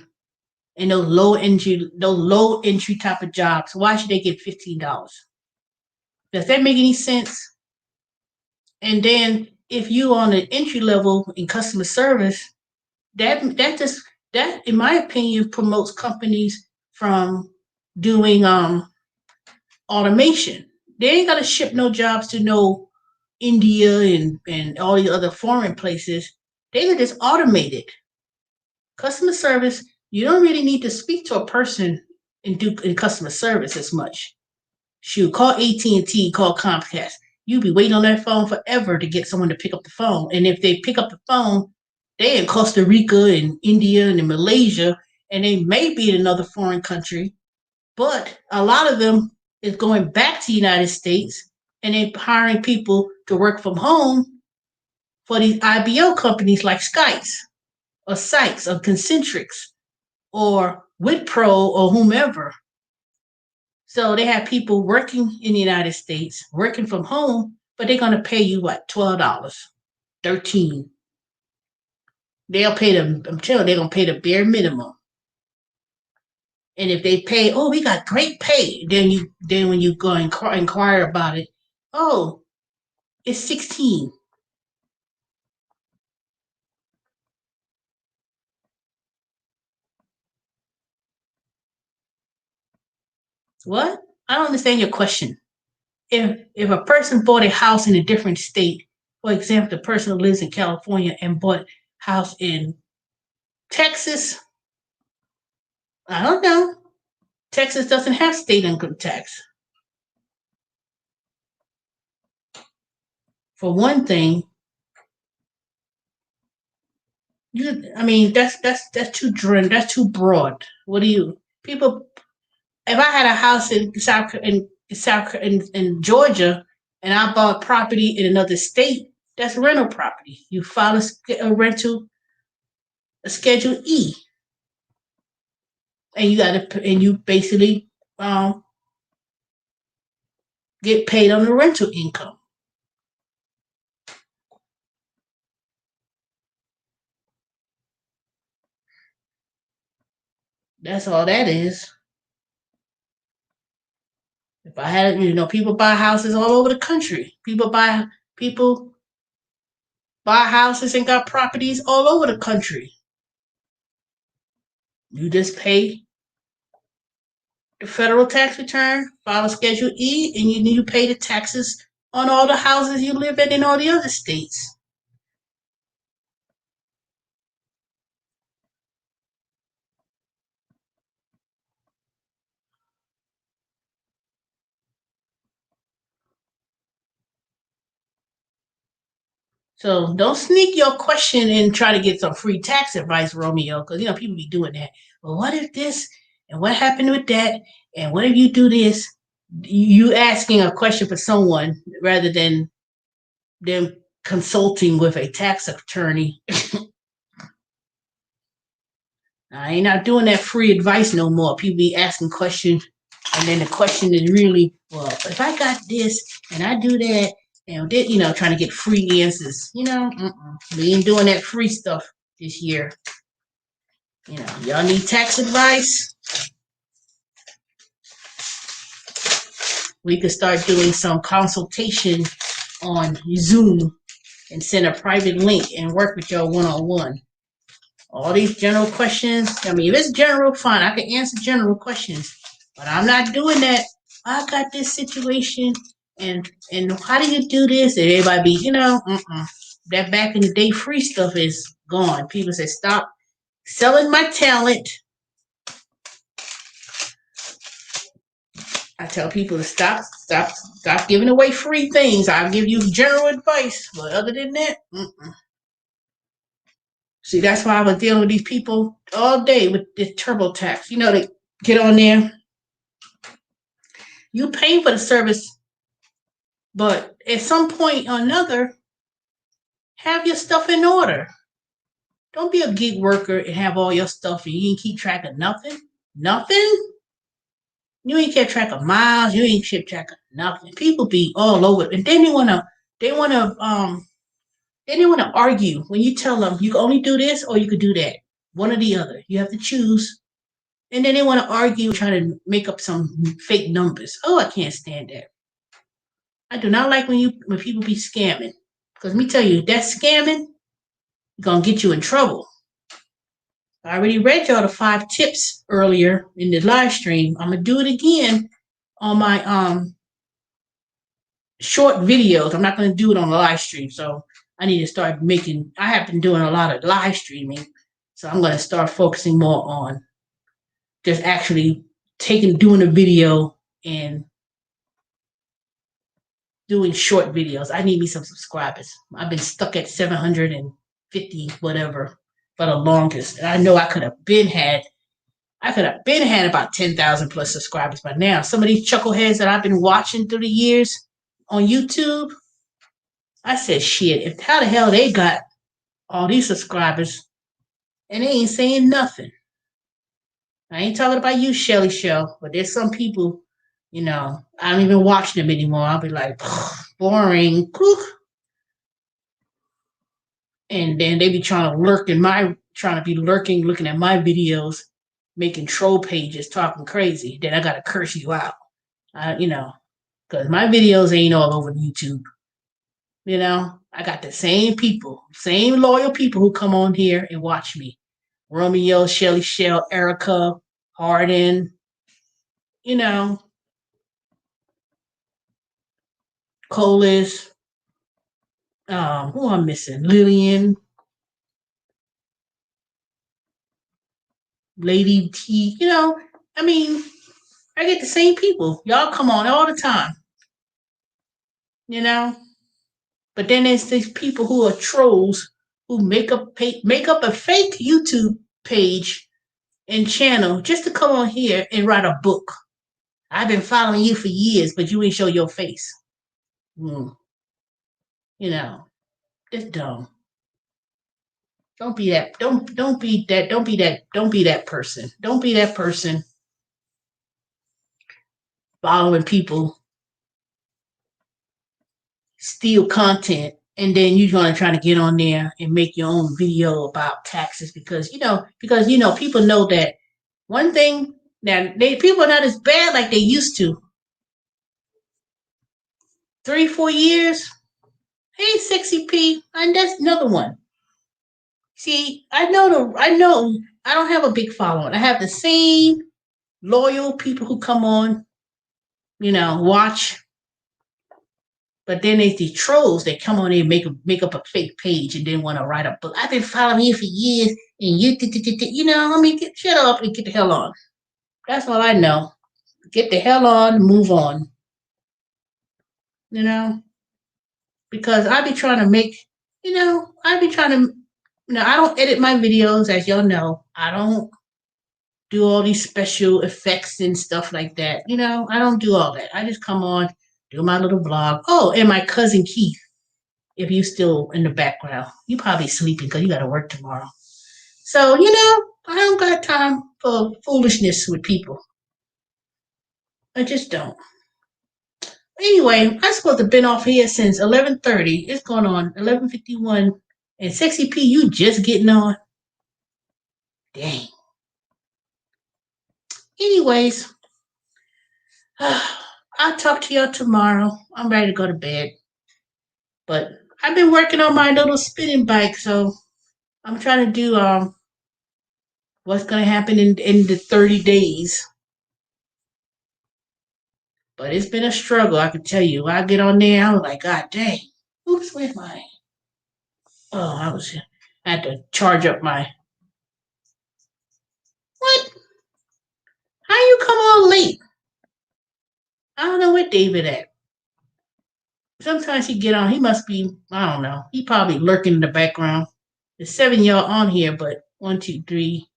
and those low entry type of jobs? Why should they get $15? Does that make any sense? And then if you on an entry level in customer service, that in my opinion promotes companies from doing automation. They ain't gotta ship no jobs to no India and all the other foreign places. They can just automate it. Customer service, you don't really need to speak to a person and do in customer service as much. Shoot, call AT&T, call Comcast. You'll be waiting on that phone forever to get someone to pick up the phone. And if they pick up the phone, they in Costa Rica and India and in Malaysia, and they may be in another foreign country, but a lot of them is going back to the United States and they're hiring people to work from home for these IBO companies like Sykes or Concentrics or Wipro or whomever. So they have people working in the United States, working from home, but they're going to pay you what, $12, $13. They'll pay them. I'm telling you, they're going to pay the bare minimum. And if they pay, oh, we got great pay, then when you go and inquire about it, oh, it's 16. What? I don't understand your question. If a person bought a house in a different state, for example, the person who lives in California and bought a house in Texas, I don't know. Texas doesn't have state income tax. For one thing, I mean that's too that's too broad. What do you people? If I had a house in in Georgia and I bought property in another state, that's rental property. You file a rental, a Schedule E, and you basically um, get paid on the rental income. That's all that is. If I had, people buy houses all over the country. People buy houses and got properties all over the country. You just pay the federal tax return, file a Schedule E, and you pay the taxes on all the houses you live in all the other states. So don't sneak your question and try to get some free tax advice, Romeo, because people be doing that. Well, what if this and what happened with that and what if you do this? You asking a question for someone rather than them consulting with a tax attorney. I ain't not doing that free advice no more. People be asking questions, and then the question is really, well, if I got this and I do that, and trying to get free answers. We ain't doing that free stuff this year. Y'all need tax advice. We could start doing some consultation on Zoom and send a private link and work with y'all one-on-one. All these general questions. I mean, if it's general, fine. I can answer general questions, but I'm not doing that. I got this situation, and how do you do this? And everybody be, that back in the day free stuff is gone. People say, stop selling my talent. I tell people to stop giving away free things. I'll give you general advice, but other than that, See, that's why I was dealing with these people all day with this TurboTax. They get on there. You pay for the service, but at some point or another, have your stuff in order. Don't be a gig worker and have all your stuff and you ain't keep track of nothing. Nothing? You ain't keep track of miles. You ain't keep track of nothing. People be all over, and then they wanna argue when you tell them you can only do this or you could do that. One or the other. You have to choose. And then they want to argue, trying to make up some fake numbers. Oh, I can't stand that. I do not like when people be scamming. Because let me tell you, that scamming gonna get you in trouble. I already read y'all the 5 tips earlier in the live stream. I'm gonna do it again on my short videos. I'm not gonna do it on the live stream, so I need to start making. I have been doing a lot of live streaming, so I'm gonna start focusing more on just actually doing a video and doing short videos. I need me some subscribers. I've been stuck at 750 whatever for the longest. And I know I could have been had about 10,000 plus subscribers by now. Some of these chuckleheads that I've been watching through the years on YouTube, I said, shit, if how the hell they got all these subscribers and they ain't saying nothing. I ain't talking about you, Shelly Show, but there's some people, I don't even watch them anymore. I'll be like, boring, and then they be trying to be lurking, looking at my videos, making troll pages, talking crazy. Then I gotta curse you out, because my videos ain't all over YouTube. I got the same people, same loyal people who come on here and watch me. Romeo, Shelly Shell, Erica, Harden, you know, Colis, who I'm missing? Lillian, Lady T, I mean, I get the same people. Y'all come on all the time, you know? But then there's these people who are trolls who make up a fake YouTube page and channel just to come on here and write a book. I've been following you for years, but you ain't show your face. Mm. It's dumb. Don't be that. Don't be that. Don't be that. Don't be that person. Don't be that person following people, steal content, and then you're gonna try to get on there and make your own video about taxes because people know that one thing that people are not as bad like they used to. 3-4 years. Hey, Sexy P, and that's another one. See, I know I don't have a big following. I have the same loyal people who come on, watch. But then there's these trolls that come on and make up a fake page and then want to write a book. I've been following you for years, and shut up and get the hell on. That's all I know. Get the hell on, move on. Because I be trying to make, I be trying to, I don't edit my videos, as y'all know. I don't do all these special effects and stuff like that. I don't do all that. I just come on, do my little vlog. Oh, and my cousin Keith, if you still in the background, you probably sleeping because you got to work tomorrow. So, I don't got time for foolishness with people. I just don't. Anyway, I'm supposed to have been off here since 11:30. It's going on 11:51. And Sexy P, you just getting on? Dang. Anyways, I'll talk to y'all tomorrow. I'm ready to go to bed. But I've been working on my little spinning bike, so I'm trying to do what's gonna happen in the 30 days. But it's been a struggle, I can tell you. When I get on there, I was like, God dang. Oops, where's my I had to charge up my what? How you come on late? I don't know where David at. Sometimes he get on, he must be, I don't know. He probably lurking in the background. There's 7 y'all on here, but 1, 2, 3.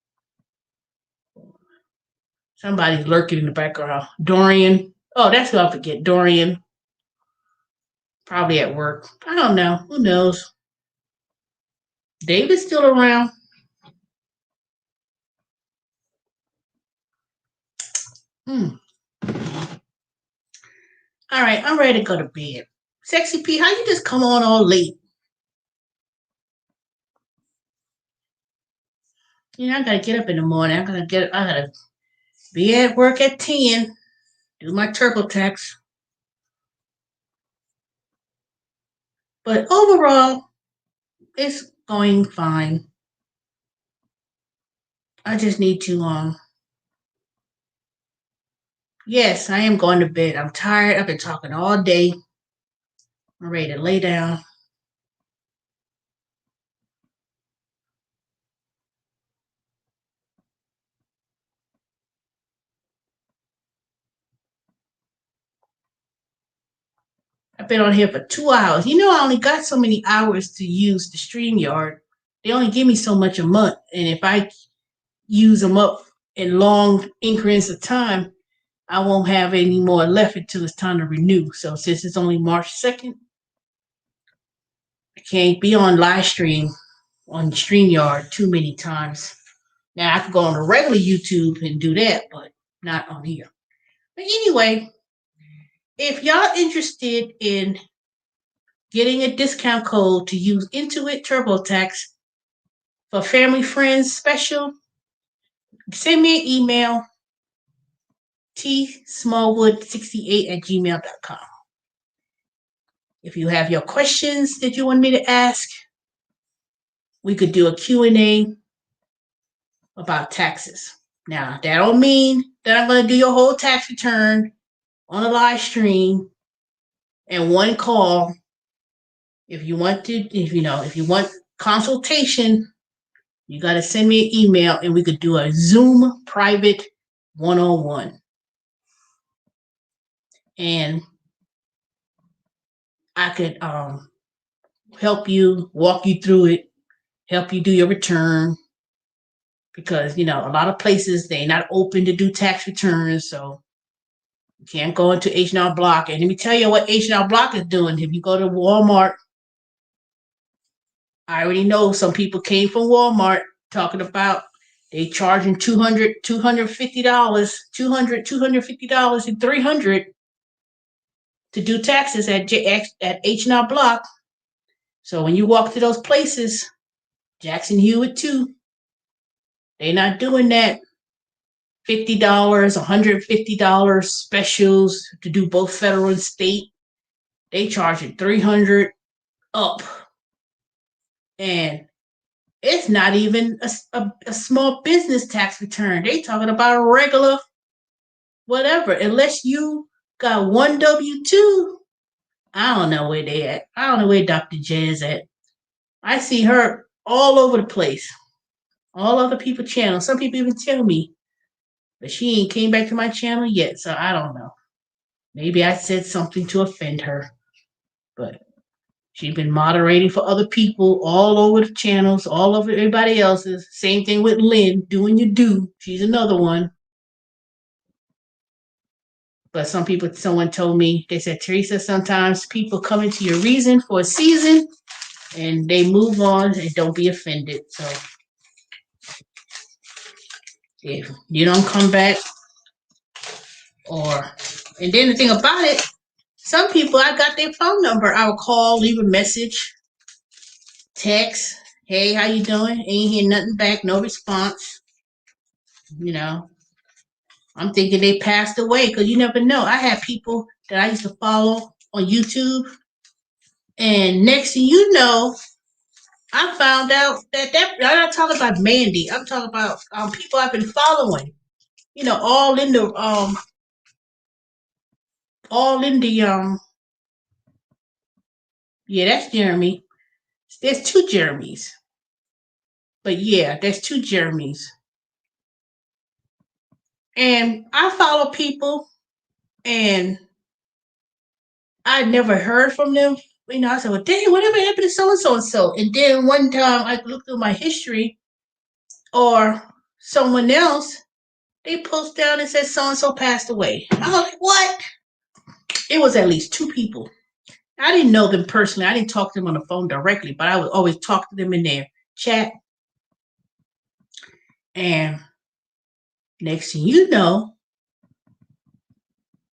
Somebody's lurking in the background. Dorian. Oh, that's who I forget. Dorian. Probably at work. I don't know. Who knows? David's still around. All right, I'm ready to go to bed. Sexy P, how you just come on all late? I gotta get up in the morning. I gotta be at work at 10, do my TurboTax. But overall, it's going fine. I just need to yes, I am going to bed. I'm tired. I've been talking all day. I'm ready to lay down. I've been on here for 2 hours. I only got so many hours to use the StreamYard. They only give me so much a month. And if I use them up in long increments of time, I won't have any more left until it's time to renew. So since it's only March 2nd, I can't be on live stream on StreamYard too many times. Now I could go on the regular YouTube and do that, but not on here. But anyway, if y'all interested in getting a discount code to use Intuit TurboTax for family friends special, send me an email, tsmallwood68@gmail.com. If you have your questions that you want me to ask, we could do a Q&A about taxes. Now, that don't mean that I'm going to do your whole tax return on a live stream and one call. If you want consultation, you got to send me an email and we could do a Zoom private one-on-one. And I could help you, walk you through it, help you do your return. Because, a lot of places, they're not open to do tax returns. So you can't go into H&R Block. And let me tell you what H&R Block is doing. If you go to Walmart, I already know some people came from Walmart talking about they charging $200, $250, $250, and $300 to do taxes at H&R Block. So when you walk to those places, Jackson Hewitt too, they're not doing that $50, $150 specials to do both federal and state. They charging $300 up. And it's not even a small business tax return. They talking about a regular whatever. Unless you got one W-2, I don't know where they at. I don't know where Dr. J is at. I see her all over the place. All other people's channels. Some people even tell me, but she ain't came back to my channel yet, so I don't know. Maybe I said something to offend her, but she's been moderating for other people all over the channels, all over everybody else's. Same thing with Lynn, doing your due. She's another one. But someone told me, they said, Teresa, sometimes people come into your reason for a season and they move on and don't be offended. So if you don't come back, and then the thing about it, some people, I got their phone number. I will call, leave a message, text, hey, how you doing? Ain't hear nothing back, no response. I'm thinking they passed away because you never know. I had people that I used to follow on YouTube, and next thing you know, I found out that I'm not talking about Mandy. I'm talking about people I've been following. All in the yeah, that's Jeremy. There's two Jeremys. But yeah, there's two Jeremys. And I follow people and I never heard from them. I said, well, dang, whatever happened to so-and-so and so? And then one time I looked through my history or someone else, they post down and said so-and-so passed away. I was like, what? It was at least two people. I didn't know them personally. I didn't talk to them on the phone directly, but I would always talk to them in their chat. And next thing you know,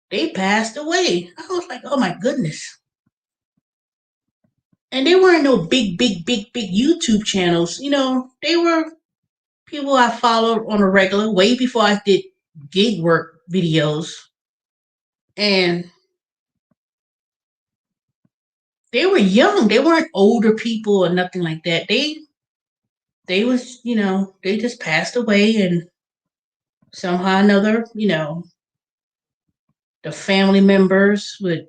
they passed away. I was like, oh my goodness. And they weren't no big YouTube channels. They were people I followed on a regular way before I did gig work videos. And they were young. They weren't older people or nothing like that. They was, they just passed away, and somehow or another, the family members would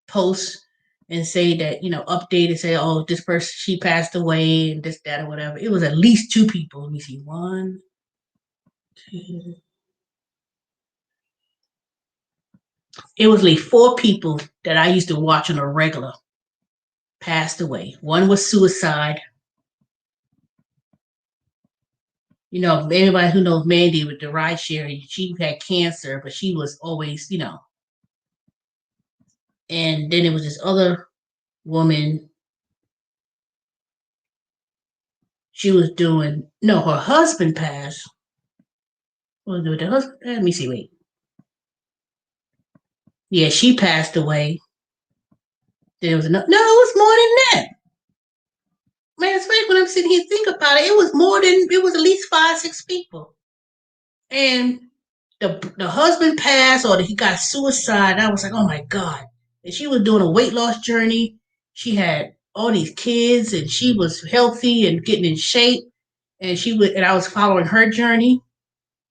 post and say that, update and say, oh, this person, she passed away and this, that, or whatever. It was at least two people. Let me see. 1, 2. It was like 4 people that I used to watch on a regular passed away. One was suicide. Anybody who knows Mandy with the ride sharing, she had cancer, but she was always, And then there was this other woman she was doing, no, her husband passed. What was it, the husband? Let me see, wait. Yeah, she passed away. There was another, no, it was more than that. Man, it's like when I'm sitting here think about it, it was more than, it was at least 5, 6 people. And the husband passed or he got suicide. I was like, oh my God. And she was doing a weight loss journey. She had all these kids and she was healthy and getting in shape. And I was following her journey.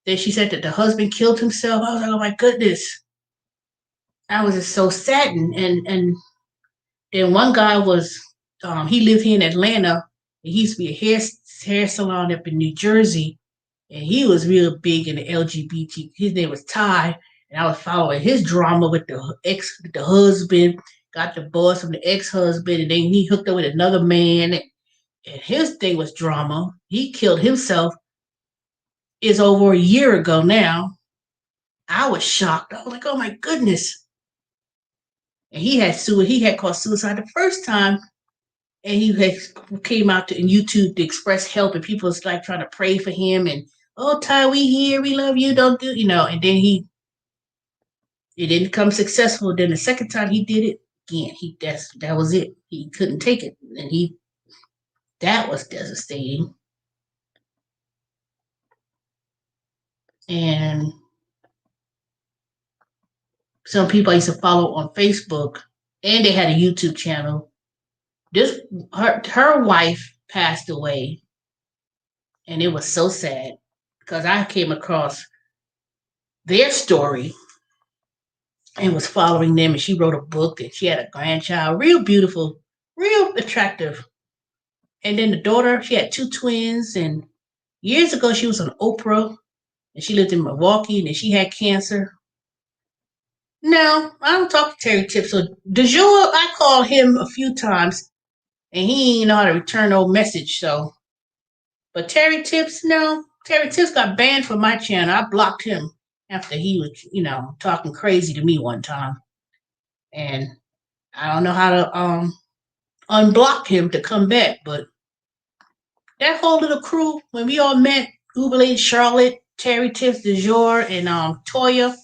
Then she said that the husband killed himself. I was like, oh my goodness. I was just so saddened. And then one guy was, he lived here in Atlanta. He used to be a hair salon up in New Jersey. And he was real big in the LGBT. His name was Ty, and I was following his drama with the husband, got divorced from the ex-husband, and then he hooked up with another man, and his thing was drama. He killed himself. Is over a year ago now. I was shocked. I was like, oh my goodness. And he had called suicide the first time, and he had came out in YouTube to express help, and people was like trying to pray for him and oh Ty, we here, we love you, don't do and then it didn't come successful. Then the second time he did it again, that was it. He couldn't take it, and that was devastating. And some people I used to follow on Facebook, and they had a YouTube channel. Her wife passed away, and it was so sad because I came across their story and was following them, and she wrote a book, and she had a grandchild, real beautiful, real attractive. And then the daughter, she had 2 twins, and years ago she was on Oprah, and she lived in Milwaukee, and then she had cancer. No, I don't talk to Terry Tips. So DeJour, I called him a few times, and he didn't know how to return no message. So, but Terry Tips, no. Terry Tips got banned from my channel. I blocked him after he was, talking crazy to me one time, and I don't know how to unblock him to come back. But that whole little crew, when we all met, Uber Charlotte, Terry Tips, DeJour, and Toya,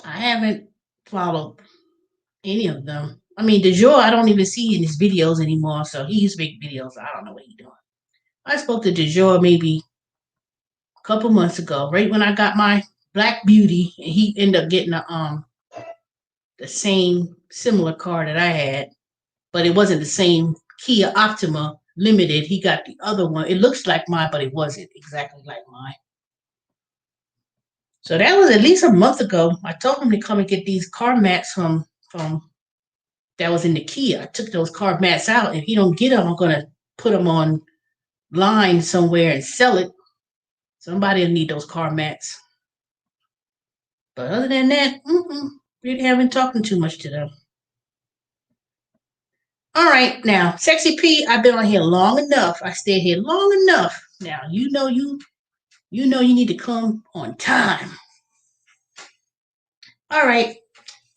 I haven't followed any of them. I mean, DeJour, I don't even see in his videos anymore. So he used to make videos. I don't know what he's doing. I spoke to DeJour maybe a couple months ago, right when I got my Black Beauty, and he ended up getting the same similar car that I had, but it wasn't the same Kia Optima Limited. He got the other one. It looks like mine, but it wasn't exactly like mine. So that was at least a month ago. I told him to come and get these car mats from that was in the Kia. I took those car mats out. If he don't get them, I'm gonna put them on line somewhere and sell it. Somebody will need those car mats. But other than that, really haven't talked too much to them. All right, now, Sexy P, I've been on here long enough. I stayed here long enough. Now you know you need to come on time. All right,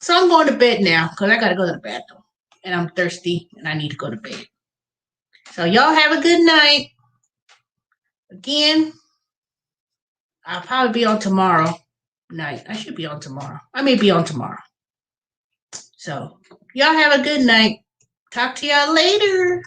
so I'm going to bed now because I gotta go to the bathroom, and I'm thirsty and I need to go to bed. So y'all have a good night. Again, I'll probably be on tomorrow night. I should be on tomorrow. I may be on tomorrow. So y'all have a good night. Talk to y'all later.